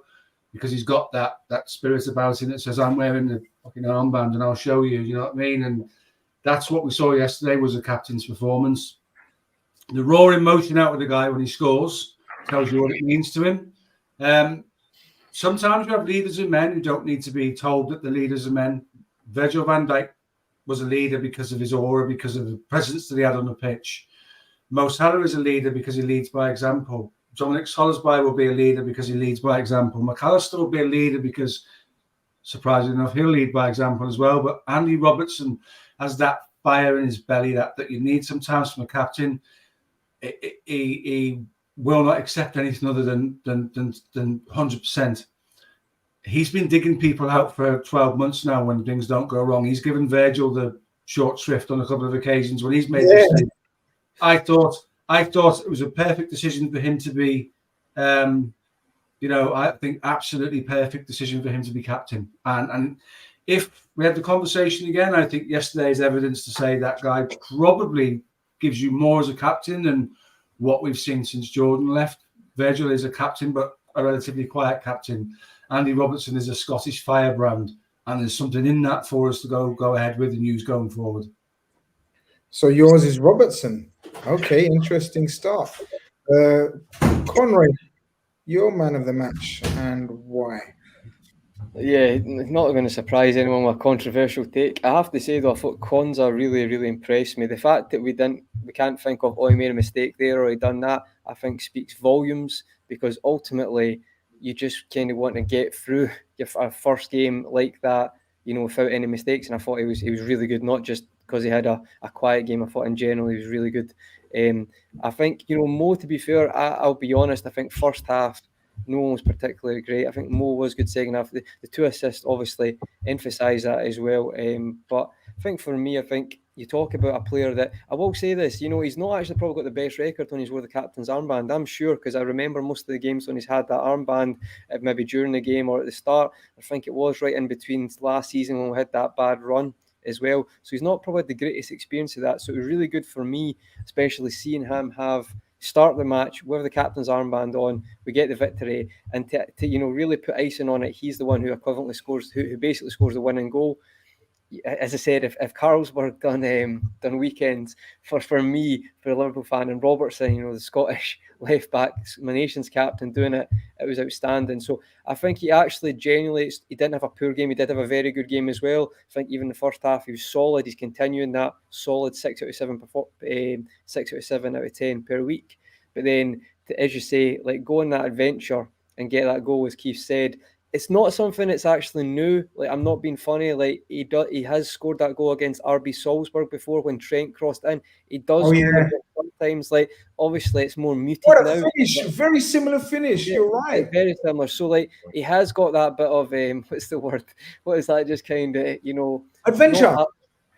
because he's got that spirit about him that says, I'm wearing the fucking armband and I'll show you, you know what I mean? And that's what we saw yesterday, was a captain's performance. The raw emotion out of the guy when he scores tells you what it means to him. Sometimes you have leaders and men who don't need to be told that the leaders are men. Virgil van Dijk was a leader because of his aura, because of the presence that he had on the pitch. Mo Salah is a leader because he leads by example. Dominic Szoboszlai will be a leader because he leads by example. McAllister will be a leader because, surprisingly enough, he'll lead by example as well. But Andy Robertson has that fire in his belly that you need sometimes from a captain. He will not accept anything other than 100%. He's been digging people out for 12 months now when things don't go wrong. He's given Virgil the short shrift on a couple of occasions when he's made mistakes. I thought it was a perfect decision for him to be, I think absolutely perfect decision for him to be captain. And if we had the conversation again, I think yesterday's evidence to say that guy probably gives you more as a captain than what we've seen since Jordan left. Virgil is a captain, but a relatively quiet captain. Andy Robertson is a Scottish firebrand, and there's something in that for us to go ahead with and use going forward. So yours is Robertson. Okay, interesting stuff. Conroy, your man of the match and why? Yeah, not going to surprise anyone with a controversial take. I have to say though, I thought Quansah really, really impressed me. The fact that we can't think of, he made a mistake there or he done that, I think speaks volumes, because ultimately you just kind of want to get through your first game like that, without any mistakes. And I thought he was really good, not just because he had a quiet game. I thought in general he was really good. I think, Mo, to be fair, I'll be honest, I think first half, no one was particularly great. I think Mo was good second half. The 2 assists obviously emphasise that as well. But I think for me, I think you talk about a player that, I will say this, he's not actually probably got the best record when he's wore the captain's armband. I'm sure, because I remember most of the games when he's had that armband, maybe during the game or at the start. I think it was right in between last season when we had that bad run as well. So he's not probably the greatest experience of that. So it was really good for me, especially seeing him start the match with the captain's armband on. We get the victory, and to really put icing on it, he's the one who equivalently scores, who basically scores the winning goal. As I said, if Carlsberg done weekends for me, for a Liverpool fan, and Robertson, the Scottish left back, my nation's captain, doing it was outstanding. So I think he actually genuinely, he didn't have a poor game. He did have a very good game as well. I think even the first half he was solid. He's continuing that solid 6 out of 7 out of 10 per week. But then, as you say, like, go on that adventure and get that goal, as Keith said. It's not something that's actually new. Like, I'm not being funny. Like, he has scored that goal against RB Salzburg before when Trent crossed in. He does sometimes. Like, obviously, it's more muted now. What a finish! Very similar finish. Yeah, you're right. Very similar. So, like, he has got that bit of what's the word? What is that? Just kind of, adventure.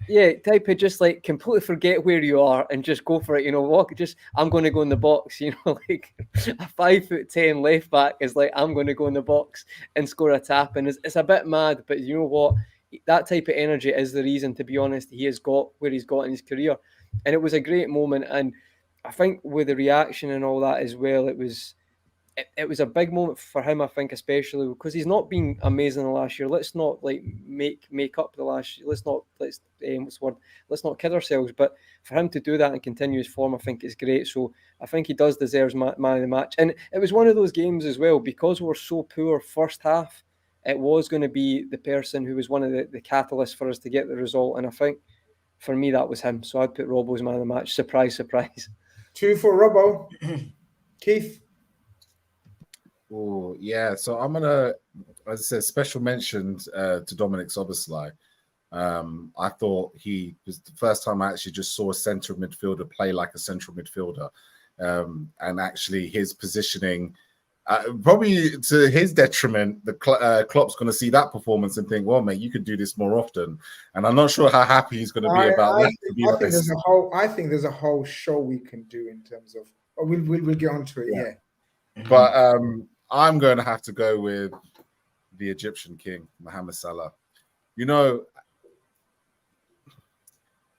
Yeah, type of just like completely forget where you are and just go for it. You know, walk. Just I'm going to go in the box. You know, like a 5'10" left back is like I'm going to go in the box and score a tap, and it's a bit mad. But you know what? That type of energy is the reason, to be honest, he has got where he's got in his career, and it was a great moment. And I think with the reaction and all that as well, it was a big moment for him, I think, especially because he's not been amazing the last year. Let's not like make up the last year. Let's not kid ourselves. But for him to do that and continue his form, I think is great. So I think he does deserve man of the match. And it was one of those games as well, because we were so poor first half. It was going to be the person who was one of the catalysts for us to get the result. And I think for me that was him. So I'd put Robbo as man of the match. Surprise, surprise. 2 for Robbo. Keith. Oh yeah, so I'm gonna, as I said, special mentions to Dominic Szoboszlai. I thought he was the first time I actually just saw a central midfielder play like a central midfielder, and actually his positioning, probably to his detriment, Klopp's going to see that performance and think, well, mate, you could do this more often. And I'm not sure how happy he's going to be about that. I think there's a whole show we can do in terms of. Oh, we'll get onto it. Yeah. But I'm going to have to go with the Egyptian king, Mohamed Salah. You know,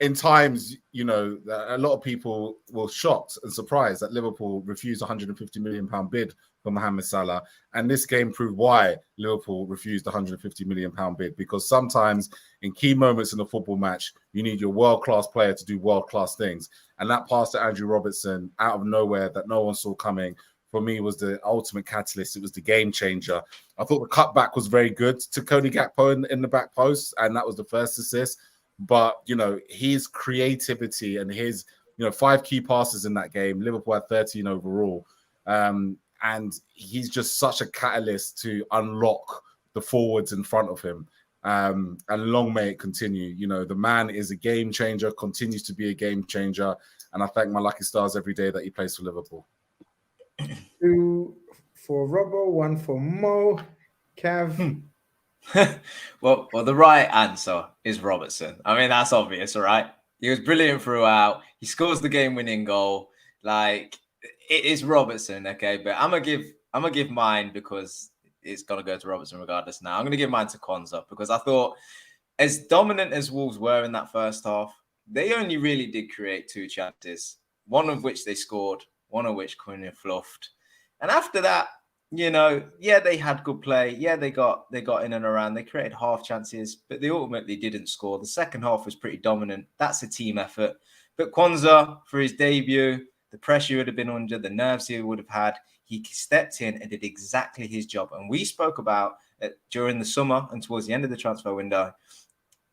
in times, you know, a lot of people were shocked and surprised that Liverpool refused a £150 million bid for Mohamed Salah. And this game proved why Liverpool refused a £150 million bid, because sometimes in key moments in a football match, you need your world-class player to do world-class things. And that pass to Andrew Robertson out of nowhere that no one saw coming, for me, was the ultimate catalyst. It was the game changer. I thought the cutback was very good to Cody Gakpo in the back post, and that was the first assist. But, you know, his creativity and his, 5 key passes in that game. Liverpool had 13 overall. And he's just such a catalyst to unlock the forwards in front of him. And long may it continue. You know, the man is a game changer, continues to be a game changer. And I thank my lucky stars every day that he plays for Liverpool. 2 for Robbo, 1 for Mo. Cav. Well, the right answer is Robertson. I mean, that's obvious, all right? He was brilliant throughout. He scores the game-winning goal. Like, it is Robertson, okay? But I'm gonna give mine, because it's gonna go to Robertson regardless now. I'm gonna give mine to Quansah, because I thought, as dominant as Wolves were in that first half, they only really did create 2 chances, one of which they scored, one of which Cunha fluffed. And after that, they had good play. Yeah, they got in and around. They created half chances, but they ultimately didn't score. The second half was pretty dominant. That's a team effort. But Quansah, for his debut, the pressure he would have been under, the nerves he would have had, he stepped in and did exactly his job. And we spoke about it during the summer and towards the end of the transfer window,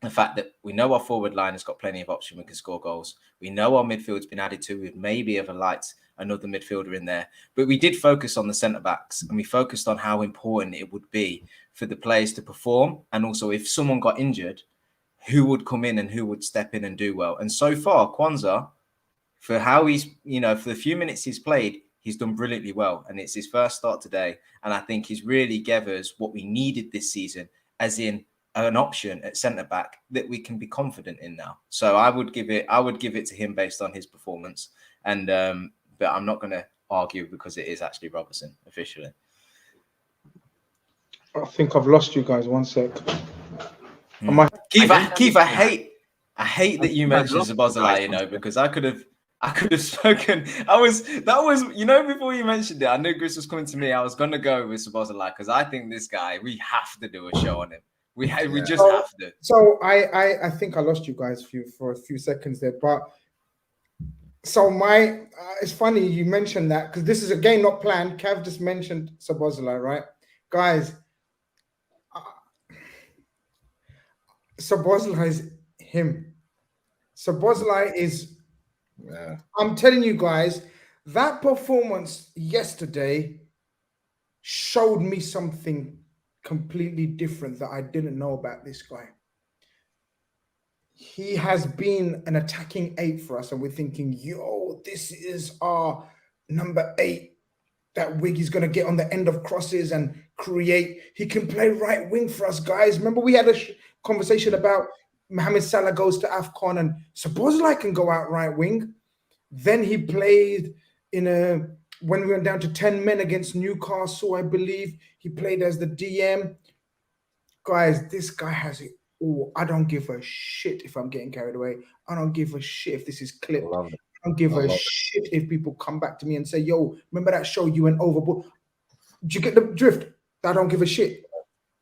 the fact that we know our forward line has got plenty of options. We can score goals. We know our midfield's been added to with maybe of a light another midfielder in there. But we did focus on the centre-backs, and we focused on how important it would be for the players to perform. And also, if someone got injured, who would come in and who would step in and do well. And so far, Quansah, for how he's, for the few minutes he's played, he's done brilliantly well. And it's his first start today. And I think he's really gave us what we needed this season, as in an option at centre-back that we can be confident in now. So I would give it to him based on his performance. And but I'm not going to argue, because it is actually Robertson officially. I think I've lost you guys. 1 sec. Keith, I hate that you mentioned Szoboszlai, because I could have spoken. That was before you mentioned it, I knew Grizz was coming to me. I was going to go with Szoboszlai, because I think this guy, we have to do a show on him. We just have to. So I think I lost you guys for a few seconds there, but so it's funny you mentioned that, because this is a game not planned. Cav just mentioned Szoboszlai, right, guys? Szoboszlai is him. Szoboszlai is. Yeah. I'm telling you guys, that performance yesterday showed me something completely different that I didn't know about this guy. He has been an attacking 8 for us, and we're thinking, this is our number 8 that Wiggy's going to get on the end of crosses and create. He can play right wing for us, guys. Remember, we had a conversation about Mohamed Salah goes to AFCON and Szoboszlai can go out right wing. Then he played when we went down to 10 men against Newcastle, I believe. He played as the DM. Guys, this guy has it all. I don't give a shit if I'm getting carried away. I don't give a shit if this is clipped. I don't give a shit if people come back to me and say, yo, remember that show you went overboard? Did you get the drift? I don't give a shit.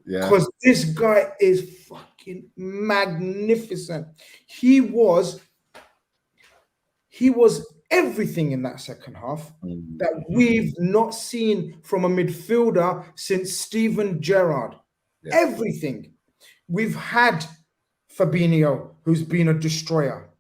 Yeah. Because this guy is fucking magnificent. He was everything in that second half that we've not seen from a midfielder since Steven Gerrard. Yeah. Everything. We've had Fabinho, who's been a destroyer.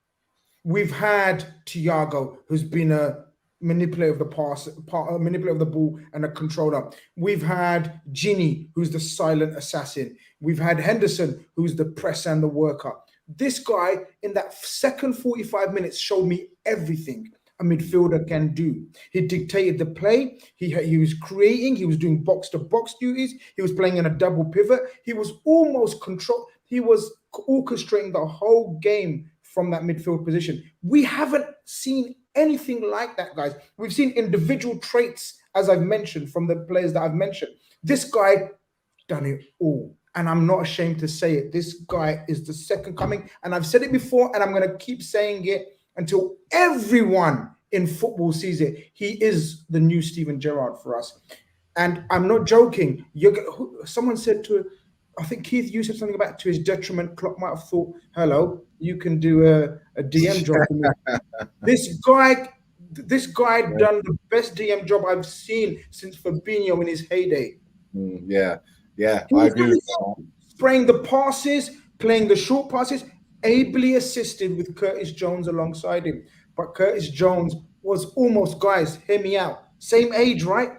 We've had Thiago, who's been a manipulator of the manipulator of the ball and a controller. We've had Gini, who's the silent assassin. We've had Henderson, who's the press and the worker. This guy in that second 45 minutes showed me everything a midfielder can do. He dictated the play. He was creating. He was doing box-to-box duties. He was playing in a double pivot. He was almost He was orchestrating the whole game from that midfield position. We haven't seen anything like that, guys. We've seen individual traits, as I've mentioned, from the players that I've mentioned. This guy done it all. And I'm not ashamed to say it. This guy is the second coming. And I've said it before, and I'm going to keep saying it until everyone in football sees it. He is the new Steven Gerrard for us. And I'm not joking. Someone said I think Keith, you said something about to his detriment. Klopp might have thought, hello, you can do a DM job for me. This guy done the best DM job I've seen since Fabinho in his heyday. Yeah, I agree with that. Spraying the passes, playing the short passes, ably assisted with Curtis Jones alongside him. But Curtis Jones was almost, guys, hear me out, same age, right?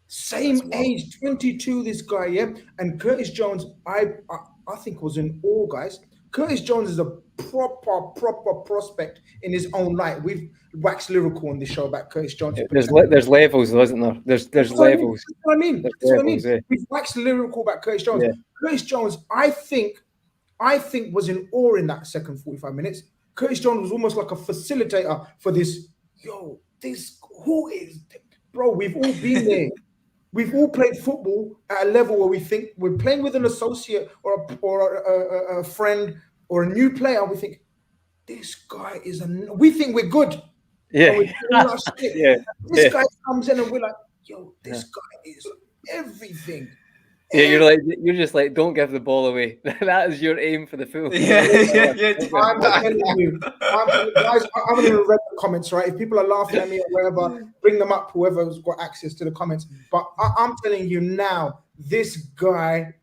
Same age, 22, this guy, yeah? And Curtis Jones, I think was in awe, guys. Curtis Jones is a proper prospect in his own right. We've waxed lyrical on this show about Curtis Jones. Yeah, there's levels, though, isn't there? There's levels. That's what I mean. That's what I mean. Yeah. We've waxed lyrical about Curtis Jones. Yeah. Curtis Jones, I think was in awe in that second 45 minutes. Curtis Jones was almost like a facilitator for this. Who is, bro? We've all been there. We've all played football at a level where we think we're playing with an associate or a friend or a new player. We think this guy we think we're good. Yeah. This guy comes in and we're like, yo, this guy is everything. Yeah, you're just like, don't give the ball away. That is your aim for the film. Yeah. I'm telling you, guys, I haven't even read the comments, right? If people are laughing at me or whatever, bring them up, whoever's got access to the comments. But I'm telling you now, this guy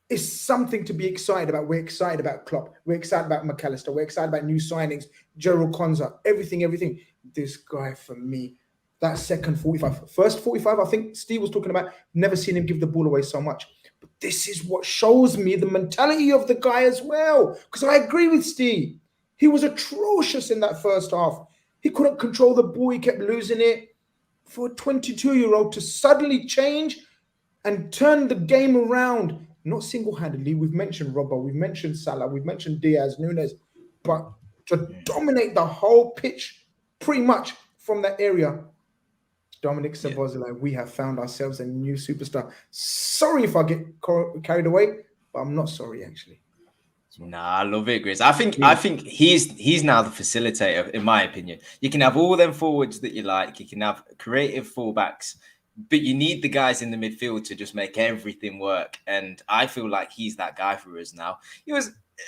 is something to be excited about. We're excited about Klopp. We're excited about McAllister. We're excited about new signings, Gerald Quansah, everything. This guy, for me, that second 45, first 45, I think Steve was talking about, never seen him give the ball away so much. But this is what shows me the mentality of the guy as well. Because I agree with Steve. He was atrocious in that first half. He couldn't control the ball. He kept losing it. For a 22-year-old to suddenly change and turn the game around, not single-handedly. We've mentioned Robbo, we've mentioned Salah, we've mentioned Diaz, Nunes, but to dominate the whole pitch pretty much from that area. Dominic Szoboszlai, we have found ourselves a new superstar. Sorry if I get carried away, but I'm not sorry, actually. Nah, I love it, Grizz. I think he's now the facilitator, in my opinion. You can have all them forwards that you like. You can have creative fullbacks, but you need the guys in the midfield to just make everything work. And I feel like he's that guy for us now.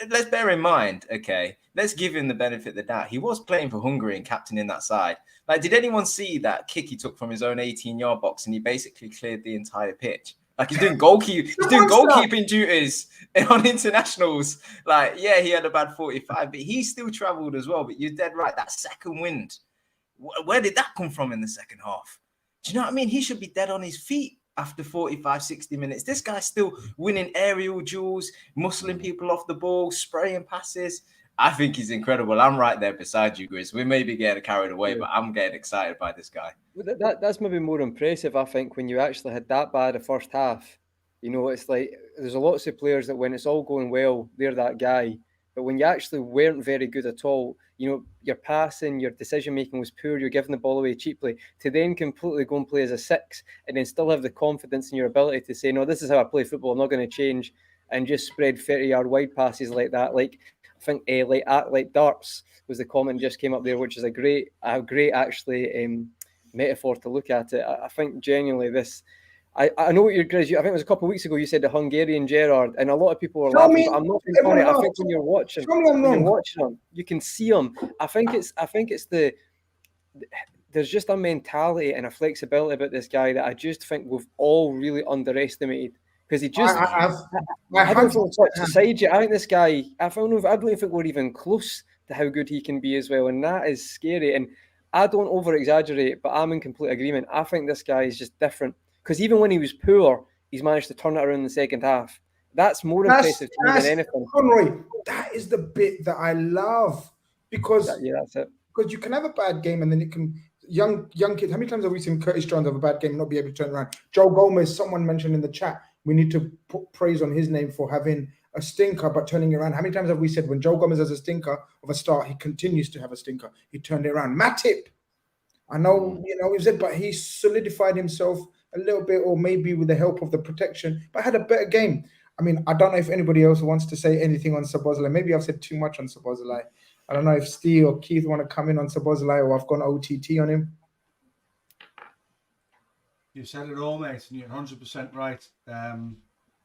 Let's bear in mind, okay, let's give him the benefit of the doubt. He was playing for Hungary and captaining that side. Like, did anyone see that kick he took from his own 18-yard box and he basically cleared the entire pitch? Like, he's doing goalkeeping duties on internationals. Like, yeah, he had a bad 45, but he still travelled as well. But you're dead right. That second wind, where did that come from in the second half? Do you know what I mean? He should be dead on his feet after 45, 60 minutes. This guy's still winning aerial duels, muscling people off the ball, spraying passes. I think he's incredible. I'm right there beside you, Grizz. We may be getting carried away, but I'm getting excited by this guy. That's maybe more impressive, I think, when you actually had that bad a first half You know, it's like there's a lots of players that when it's all going well, they're that guy. But when you actually weren't very good at all, you know, your passing, your decision making was poor, you're giving the ball away cheaply, to then completely go and play as a 6 and then still have the confidence in your ability to say, no, this is how I play football, I'm not going to change, and just spread 30-yard wide passes like that. Like, I think like darts was the comment just came up there, which is a great actually metaphor to look at it. I think genuinely this. I know what you're, Grizz. I think it was a couple of weeks ago you said the Hungarian Gerrard, and a lot of people were laughing. But I'm not being funny. I think when you're watching him, you can see him. I think it's there's just a mentality and a flexibility about this guy that I just think we've all really underestimated, because he just I don't think it's aside yet. I think this guy, I don't think we're even close to how good he can be as well, and that is scary. And I don't over exaggerate, but I'm in complete agreement. I think this guy is just different. Because even when he was poor, he's managed to turn it around in the second half. That's more impressive to me than anything. Conroy, that is the bit that I love, because that's it. Because you can have a bad game and then it can young kids. How many times have we seen Curtis Jones have a bad game and not be able to turn around? Joe Gomez, someone mentioned in the chat, we need to put praise on his name for having a stinker but turning it around. How many times have we said when Joe Gomez has a stinker of a start, he continues to have a stinker? He turned it around. Matip, I know we said, but he solidified himself a little bit, or maybe with the help of the protection, but had a better game. I mean, I don't know if anybody else wants to say anything on Szoboszlai. Maybe I've said too much on Szoboszlai. I don't know if Steve or Keith want to come in on Szoboszlai, or I've gone OTT on him. You said it all, mate, and you're 100% right.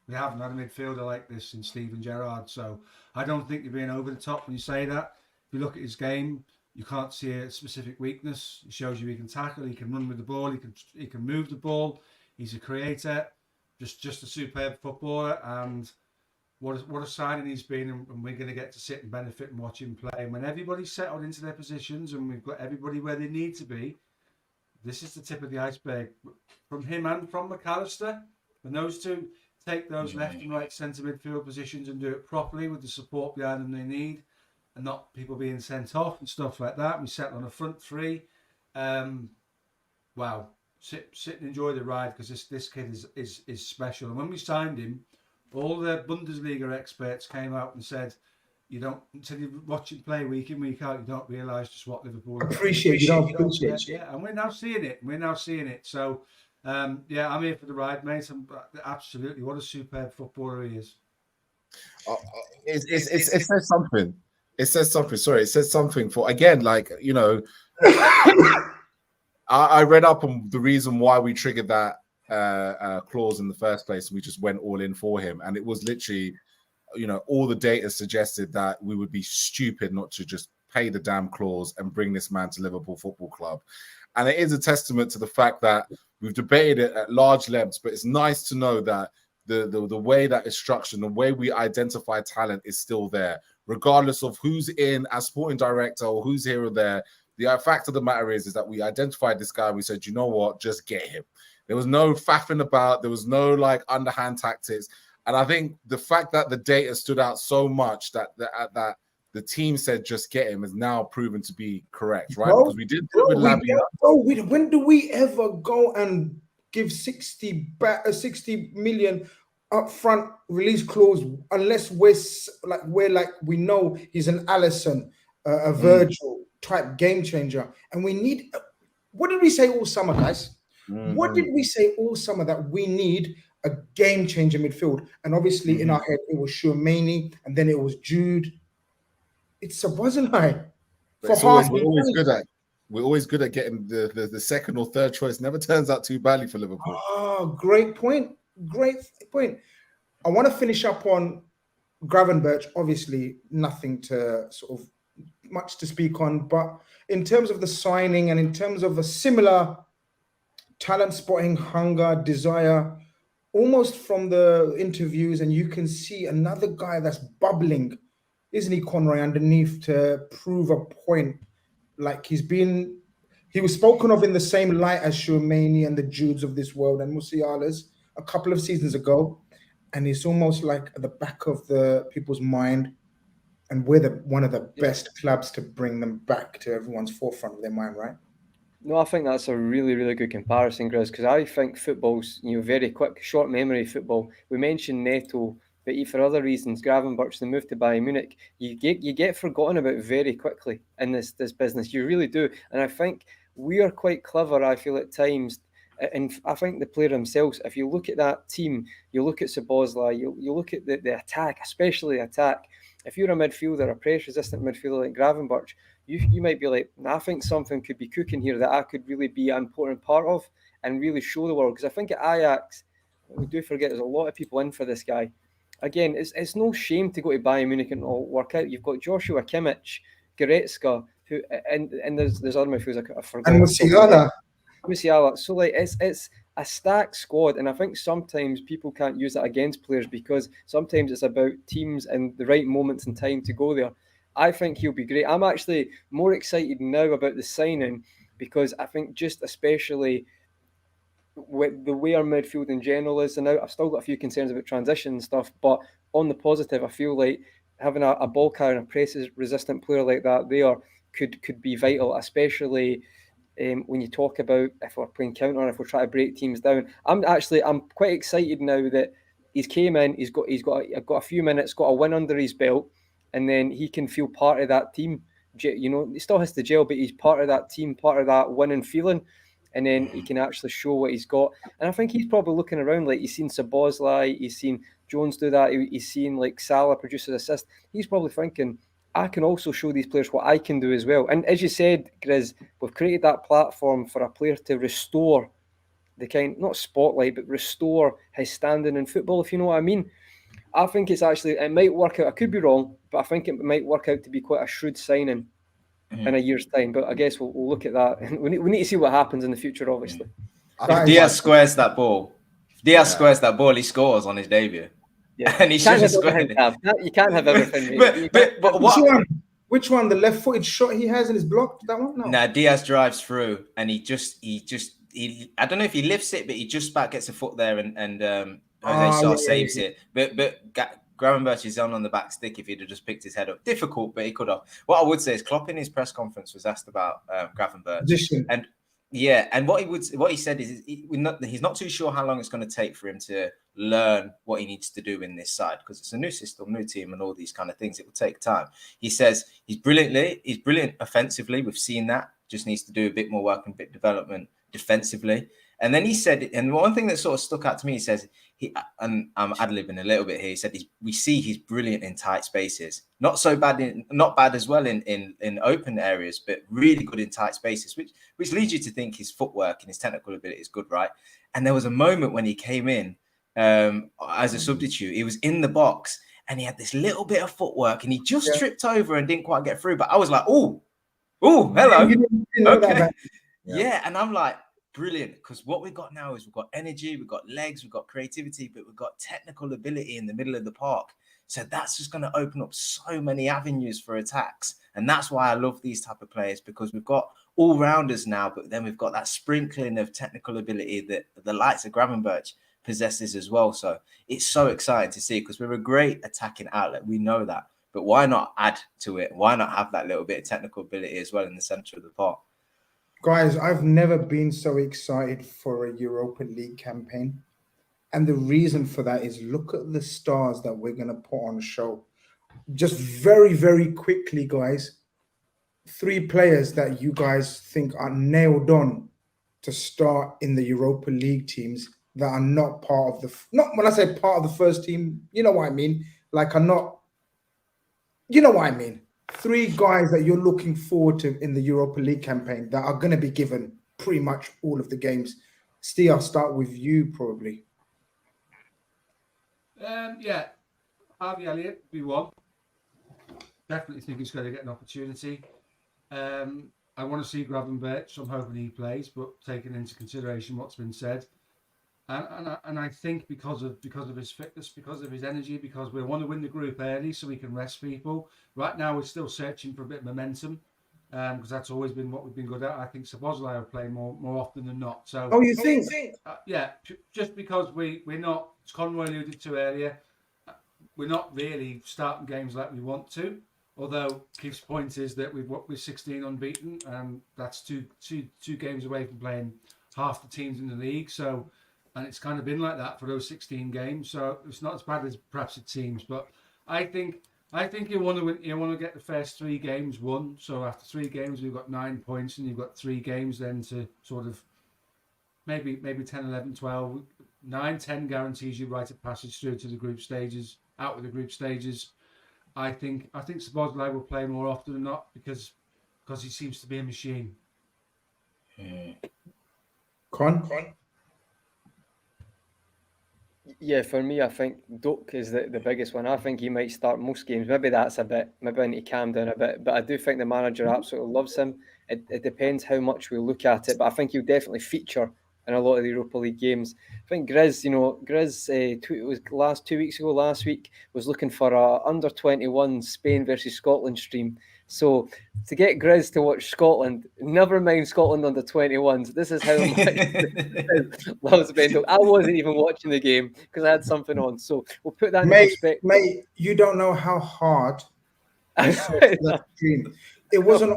We haven't had a midfielder like this since Steven Gerrard, so I don't think you're being over the top when you say that. If you look at his game, you can't see a specific weakness. He shows you he can tackle, he can run with the ball, he can move the ball. He's a creator, just a superb footballer, and what a signing he's been. And we're going to get to sit and benefit and watch him play. And when everybody's settled into their positions and we've got everybody where they need to be, this is the tip of the iceberg. From him and from McAllister, when those two take those left and right centre midfield positions and do it properly with the support behind them they need, and not people being sent off and stuff like that. We settle on a front three. Wow. Sit and enjoy the ride, because this kid is special. And when we signed him, all the Bundesliga experts came out and said, until you watch him play week in, week out, you don't realise just what Liverpool appreciate. Yeah, and we're now seeing it. So, I'm here for the ride, mate. Absolutely, what a superb footballer he is. It says something. It says something. Sorry, it says something for, again, like, I read up on the reason why we triggered that clause in the first place. We just went all in for him, and it was literally, all the data suggested that we would be stupid not to just pay the damn clause and bring this man to Liverpool Football Club. And it is a testament to the fact that we've debated it at large lengths, but it's nice to know that the way that it's structured, the way we identify talent is still there, regardless of who's in as sporting director or who's here or there. The fact of the matter is that we identified this guy and we said, you know what, just get him. There was no faffing about. There was no underhand tactics. And I think the fact that the data stood out so much that the team said just get him is now proven to be correct, right? Because we did it with Lamia. When do we ever go and give 60 million upfront release clause unless we know he's an Alisson, a Virgil type game changer, and we need. What did we say all summer, guys? What did we say all summer? That we need a game changer midfield, and obviously in our head it was Szoboszlai, and then it was Jude. It's Szoboszlai. We're always good at getting the second or third choice. Never turns out too badly for Liverpool. Oh, great point. I want to finish up on Gravenberch. Obviously, nothing to sort of much to speak on, but in terms of the signing and in terms of a similar talent spotting, hunger, desire, almost from the interviews, and you can see another guy that's bubbling, isn't he, Conroy, underneath to prove a point. Like he was spoken of in the same light as Szoboszlai and the Judes of this world and Musiala's a couple of seasons ago, and it's almost like at the back of the people's mind. And we're one of the best clubs to bring them back to everyone's forefront of their mind, right? No, I think that's a really, really good comparison, Grizz, because I think football's, very quick, short memory football. We mentioned Neto, but for other reasons, Gravenberch, the move to Bayern Munich, you get forgotten about very quickly in this business. You really do. And I think we are quite clever, I feel, at times. And I think the player themselves, if you look at that team, you look at Szoboszlai, you look at the attack, especially attack. If you're a midfielder, a press-resistant midfielder like Gravenberch, you might be like, I think something could be cooking here that I could really be an important part of and really show the world. Because I think at Ajax, we do forget there's a lot of people in for this guy. Again, it's no shame to go to Bayern Munich and all work out. You've got Joshua Kimmich, Goretzka, who and there's other midfielders I forgot. And Musiala. So like it's a stacked squad, and I think sometimes people can't use that against players because sometimes it's about teams and the right moments in time to go there. I think he'll be great. I'm actually more excited now about the signing because I think just especially with the way our midfield in general is, and now I've still got a few concerns about transition and stuff, but on the positive, I feel like having a ball carrying, a press resistant player like that there could be vital, especially when you talk about if we're playing counter or if we're trying to break teams down. I'm quite excited now that he's came in, he's got a few minutes, got a win under his belt, and then he can feel part of that team. He still has to gel, but he's part of that team, part of that winning feeling, and then he can actually show what he's got. And I think he's probably looking around like he's seen Szoboszlai, he's seen Jones do that, he's seen like Salah produce an assist. He's probably thinking, I can also show these players what I can do as well. And as you said, Grizz, we've created that platform for a player to restore the kind, not spotlight, but restore his standing in football, if you know what I mean. I think it might work out. I could be wrong, but I think it might work out to be quite a shrewd signing in a year's time. But I guess we'll look at that. We need to see what happens in the future, obviously. If Diaz squares that ball, squares that ball, he scores on his debut. Yeah. And he should have squared it. You can't have everything. But what? Which one? The left-footed shot he has and is blocked? That one? No. Nah, Diaz drives through and he I don't know if he lifts it, but he just about gets a foot there and Jose saves it. But Gravenberch is on the back stick if he'd have just picked his head up. Difficult, but he could have. What I would say is Klopp in his press conference was asked about Gravenberch. And what he said is he's not too sure how long it's going to take for him to learn what he needs to do in this side because it's a new system, new team, and all these kind of things. It will take time. He says he's brilliant offensively. We've seen that. Just needs to do a bit more work and a bit development defensively. And then he said, and one thing that sort of stuck out to me, he says, and I'm ad-libbing a little bit here. He said, we see he's brilliant in tight spaces. Not bad as well in open areas, but really good in tight spaces, which leads you to think his footwork and his technical ability is good, right? And there was a moment when he came in as a substitute. He was in the box and he had this little bit of footwork and he just tripped over and didn't quite get through. But I was like, oh, hello. Okay. Yeah, and I'm like, brilliant, because what we've got now is we've got energy, we've got legs, we've got creativity, but we've got technical ability in the middle of the park. So that's just going to open up so many avenues for attacks. And that's why I love these type of players, because we've got all-rounders now, but then we've got that sprinkling of technical ability that the likes of Gravenberch possesses as well. So it's so exciting to see, because we're a great attacking outlet. We know that. But why not add to it? Why not have that little bit of technical ability as well in the center of the park? Guys, I've never been so excited for a Europa League campaign. And the reason for that is look at the stars that we're going to put on show. Just very, very quickly, guys. 3 players that you guys think are nailed on to start in the Europa League teams that are not part of not when I say part of the first team, you know what I mean? Like are not, you know what I mean? 3 guys that you're looking forward to in the Europa League campaign that are going to be given pretty much all of the games. Steve, I'll start with you probably. Harvey Elliott be one. Definitely think he's going to get an opportunity. I want to see Gravenberch, so I'm hoping he plays, but taking into consideration what's been said. And I think because of his fitness, because of his energy, because we want to win the group early so we can rest people. Right now, we're still searching for a bit of momentum because that's always been what we've been good at. I think Szoboszlai will play more often than not. So, you think? Just because we're not, as Conroy alluded to earlier, we're not really starting games like we want to. Although Keith's point is that we're 16 unbeaten, and that's two games away from playing half the teams in the league. So, and it's kind of been like that for those 16 games. So it's not as bad as perhaps it seems. But I think you want to win. You want to get the first 3 games won. So after 3 games, we've got 9 points, and you've got 3 games then to sort of maybe 10, 11, 12, 9, 10 guarantees you right of passage through to the group stages, out with the group stages. I think Szoboszlai will play more often than not because he seems to be a machine. Con? Yeah, for me, I think Doak is the biggest one. I think he might start most games. Maybe that's maybe I need to calm down a bit. But I do think the manager absolutely loves him. It depends how much we look at it. But I think he'll definitely feature in a lot of the Europa League games. I think Grizz, it was last 2 weeks ago, last week, was looking for a under-21 Spain versus Scotland stream. So to get Grizz to watch Scotland, never mind Scotland under 21s, this is how much loves Ben Doak. I wasn't even watching the game because I had something on. So we'll put that in perspective. Mate, you don't know how hard that stream. It was on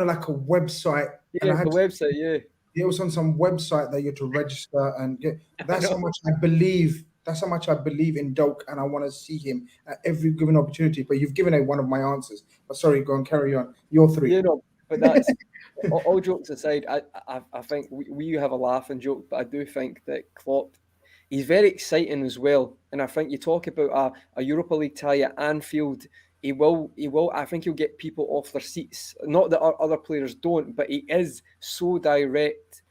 like a website. Yeah, and the website, yeah. It was on some website that you had to register and get. That's how much I believe. That's how much I believe in Doak, and I want to see him at every given opportunity. But you've given one of my answers. But sorry, go and carry on. Your 3. But that's all jokes aside. I think we have a laugh and joke, but I do think that Klopp, he's very exciting as well. And I think you talk about a Europa League tie at Anfield. He will. I think he'll get people off their seats. Not that our other players don't, but he is so direct,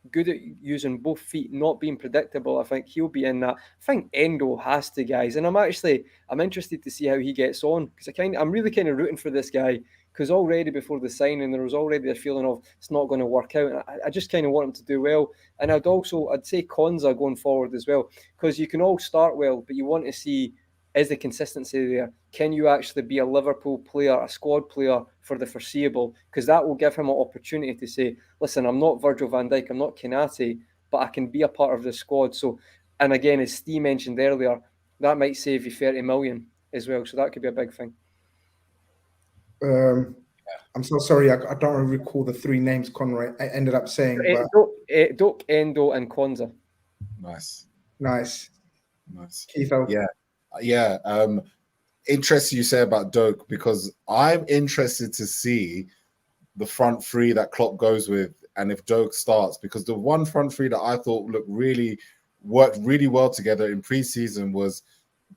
good at using both feet, not being predictable. I think he'll be in that. I think Endo has to, guys, and I'm interested to see how he gets on because I'm really kind of rooting for this guy because already before the signing there was already a feeling of it's not going to work out. And I just kind of want him to do well, and I'd say Quansah going forward as well because you can all start well, but you want to see. Is the consistency there? Can you actually be a Liverpool player, a squad player for the foreseeable? Because that will give him an opportunity to say, listen, I'm not Virgil van Dijk, I'm not Konate, but I can be a part of the squad. So, and again, as Steve mentioned earlier, that might save you 30 million as well. So that could be a big thing. I'm so sorry, I don't recall the 3 names Conroy ended up saying. Doak, Endo, and Quansah. Nice. Keith, Yeah. Interesting you say about Doak because I'm interested to see the front 3 that Klopp goes with and if Doak starts because the one front 3 that I thought worked really well together in pre-season was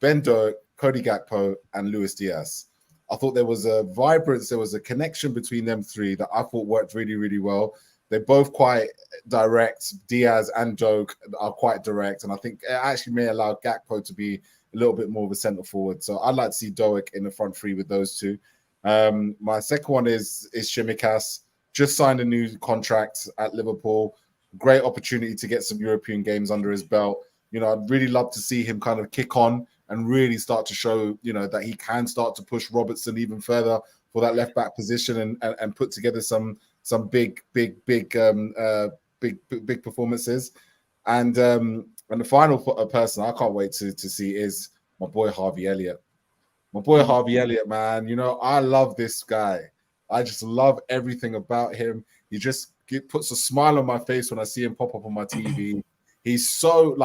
Ben Doak, Cody Gakpo, and Luis Diaz. I thought there was a vibrance, there was a connection between them 3 that I thought worked really, really well. They're both quite direct. Diaz and Doak are quite direct, and I think it actually may allow Gakpo to be a little bit more of a centre forward. So I'd like to see Doak in the front 3 with those 2. My second one is Tsimikas. Just signed a new contract at Liverpool. Great opportunity to get some European games under his belt. I'd really love to see him kind of kick on and really start to show, that he can start to push Robertson even further for that left back position and put together some big performances. And the final person I can't wait to see is my boy Harvey Elliott. My boy Harvey Elliott, man. I love this guy. I just love everything about him. He just puts a smile on my face when I see him pop up on my TV. He's so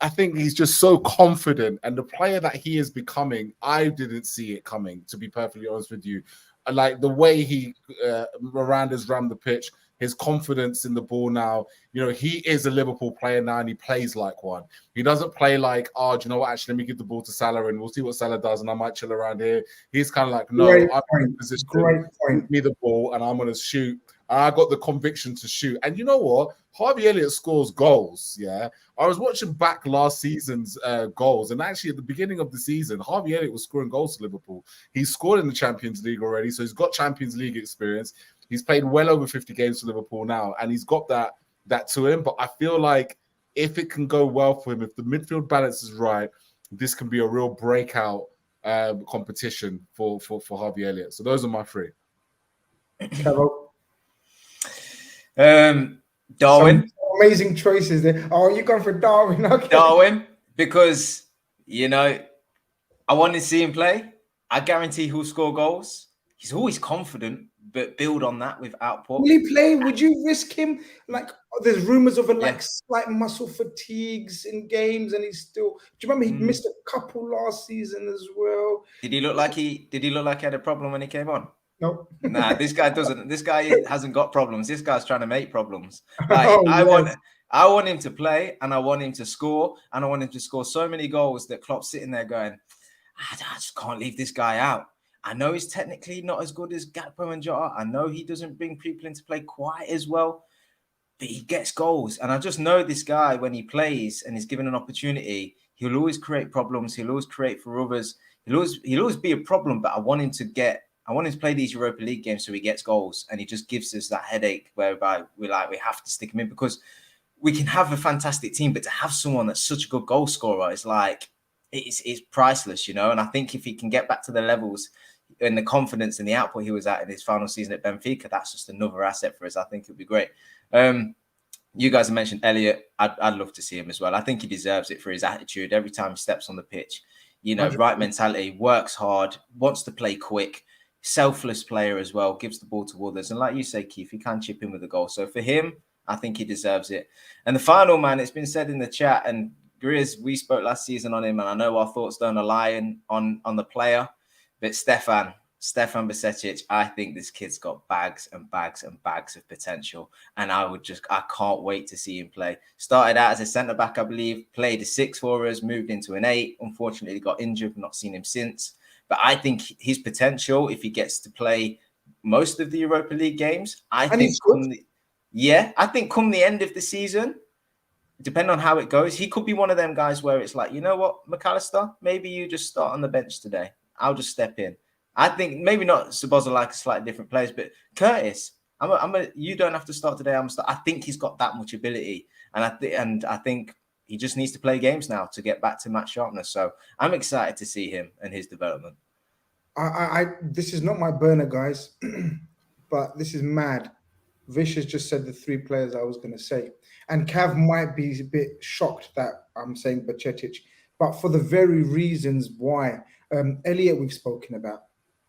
I think he's just so confident, and the player that he is becoming, I didn't see it coming, to be perfectly honest with you. Like the way he Miranda's rammed the pitch, his confidence in the ball now. He is a Liverpool player now, and he plays like one. He doesn't play like, do you know what? Actually, let me give the ball to Salah, and we'll see what Salah does, and I might chill around here. He's kind of like, no, I'm in position. Give me the ball, and I'm going to shoot. And I got the conviction to shoot. And you know what? Harvey Elliott scores goals. Yeah, I was watching back last season's goals, and actually at the beginning of the season, Harvey Elliott was scoring goals for Liverpool. He's scored in the Champions League already, so he's got Champions League experience. He's played well over 50 games for Liverpool now, and he's got that to him. But I feel like if it can go well for him, if the midfield balance is right, this can be a real breakout competition for Harvey Elliott. So those are my 3. Darwin. Some amazing choices there. Oh, you gone for Darwin? Okay. Darwin, because I want to see him play. I guarantee he'll score goals. He's always confident, but build on that with output. Will he play? Would you risk him? Like, there's rumors of Yeah. slight muscle fatigues in games, and he's still. Do you remember he missed a couple last season as well? Did he look like he had a problem when he came on? No. Nah, this guy doesn't. This guy hasn't got problems. This guy's trying to make problems. Like, Oh, I want him to play, and I want him to score, and I want him to score so many goals that Klopp's sitting there going, I just can't leave this guy out. I know he's technically not as good as Gakpo and Jota. I know he doesn't bring people into play quite as well, but he gets goals. And I just know this guy, when he plays and is given an opportunity, he'll always create problems. He'll always create for others. He'll always be a problem, but I want him to play these Europa League games so he gets goals, and he just gives us that headache whereby we have to stick him in, because we can have a fantastic team, but to have someone that's such a good goal scorer is like, it's priceless, you know. And I think if he can get back to the levels and the confidence and the output he was at in his final season at Benfica, that's just another asset for us. I think it would be great. You guys have mentioned Elliott. I'd love to see him as well. I think he deserves it for his attitude every time he steps on the pitch. You know, 100%. Right mentality, works hard, wants to play quick, selfless player as well, gives the ball to others. And like you say, Keith, he can chip in with a goal. So for him, I think he deserves it. And the final man, it's been said in the chat, and Grizz, we spoke last season on him, and I know our thoughts don't align on the player, but Stefan Bajcetic, I think this kid's got bags and bags and bags of potential, and I can't wait to see him play. Started out as a centre-back, I believe, played a 6 for us, moved into an 8, unfortunately got injured, not seen him since. But I think his potential, if he gets to play most of the Europa League games, I think come the end of the season, depending on how it goes, he could be one of them guys where it's like, you know what, McAllister, maybe you just start on the bench today. I'll just step in. I think maybe not Szoboszlai, like a slightly different place, but Curtis, you don't have to start today. I think he's got that much ability, and I think he just needs to play games now to get back to match sharpness. So I'm excited to see him and his development. This is not my burner, guys, but this is mad. Vish has just said the 3 players I was going to say. And Cav might be a bit shocked that I'm saying Bajcetic, but for the very reasons why. Elliott, we've spoken about.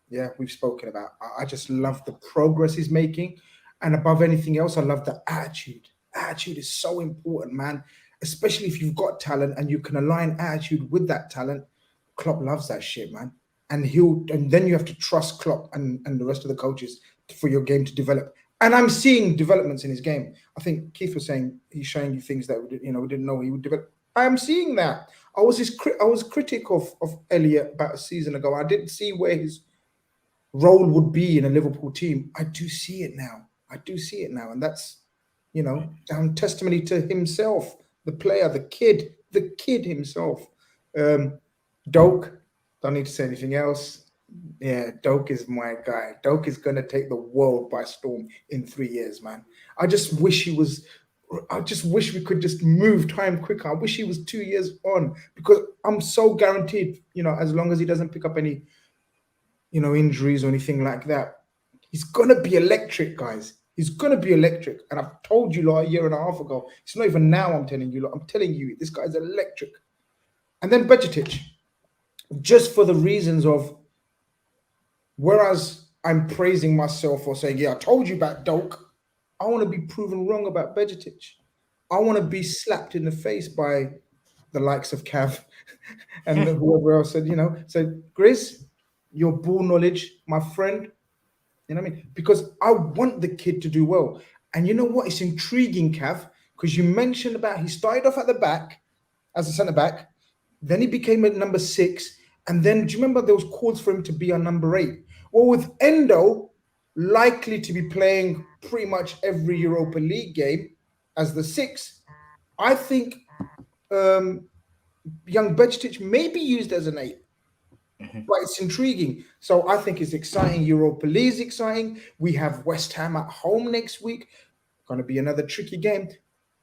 Yeah, we've spoken about. I just love the progress he's making. And above anything else, I love the attitude. Attitude is so important, man, especially if you've got talent and you can align attitude with that talent. Klopp loves that shit, man. And then you have to trust Klopp and the rest of the coaches for your game to develop. And I'm seeing developments in his game. I think Keith was saying he's showing you things that we didn't know he would develop. I am seeing that. I was critic of Elliott about a season ago. I didn't see where his role would be in a Liverpool team. I do see it now. And that's, down testimony to himself, the player, the kid himself. Doak, don't need to say anything else. Yeah, Doak is my guy. Doak is going to take the world by storm in 3 years, man. I just wish we could just move time quicker. I wish he was 2 years on, because I'm so guaranteed, as long as he doesn't pick up any, injuries or anything like that, he's going to be electric, guys. He's going to be electric. And I've told you a year and a half ago. It's not even now I'm telling you, this guy's electric. And then Bajcetic, just for the reasons of, whereas I'm praising myself or saying, I told you about Doak, I want to be proven wrong about Bajcetic. I want to be slapped in the face by the likes of Cav and whoever else said, so Grizz, your ball knowledge, my friend, you know what I mean? Because I want the kid to do well. And you know what? It's intriguing, Cav, because you mentioned about he started off at the back as a centre-back, then he became at number 6, and then, do you remember there was calls for him to be on number 8? Well, with Endo likely to be playing pretty much every Europa League game as the 6, I think young Bajcetic may be used as an 8. But it's intriguing. So I think it's exciting. Europa League is exciting. We have West Ham at home next week. Going to be another tricky game.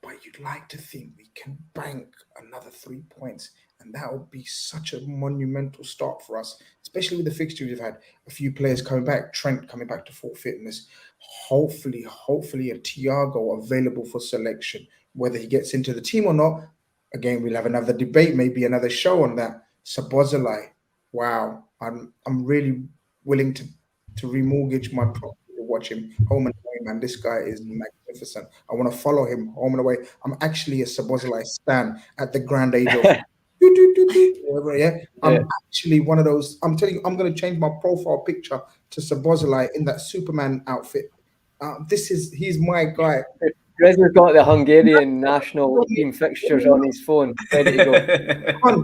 But you'd like to think we can bank another 3 points. And that would be such a monumental start for us, especially with the fixtures we've had. A few players coming back, Trent coming back to full fitness. Hopefully a Thiago available for selection. Whether he gets into the team or not, again, we'll have another debate, maybe another show on that. Szoboszlai, wow. I'm really willing to remortgage my property to watch him home and away, man. This guy is magnificent. I want to follow him home and away. I'm actually a Szoboszlai stan at the grand age of whatever, yeah. I'm actually one of those. I'm telling you, I'm going to change my profile picture to Szoboszlai in that Superman outfit. He's my guy. Grizz has got the Hungarian national team fixtures on his phone, ready to go.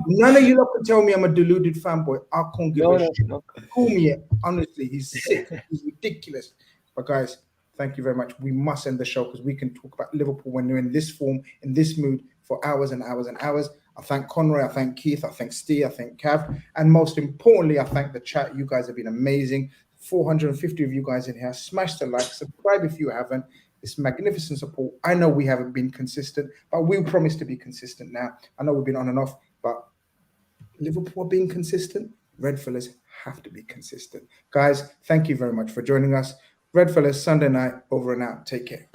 None of you lot can tell me I'm a deluded fanboy. I can't give a shit. No. Call me it. Honestly, he's sick. He's ridiculous. But guys, thank you very much. We must end the show because we can talk about Liverpool when they're in this form, in this mood for hours and hours and hours. I thank Conroy, I thank Keith, I thank Steve, I thank Cav, and most importantly, I thank the chat. You guys have been amazing. 450 of you guys in here. Smash the like, subscribe if you haven't. It's magnificent support. I know we haven't been consistent, but we promise to be consistent now. I know we've been on and off, but Liverpool are being consistent. REDFELLAS have to be consistent. Guys, thank you very much for joining us. REDFELLAS Sunday night, over and out. Take care.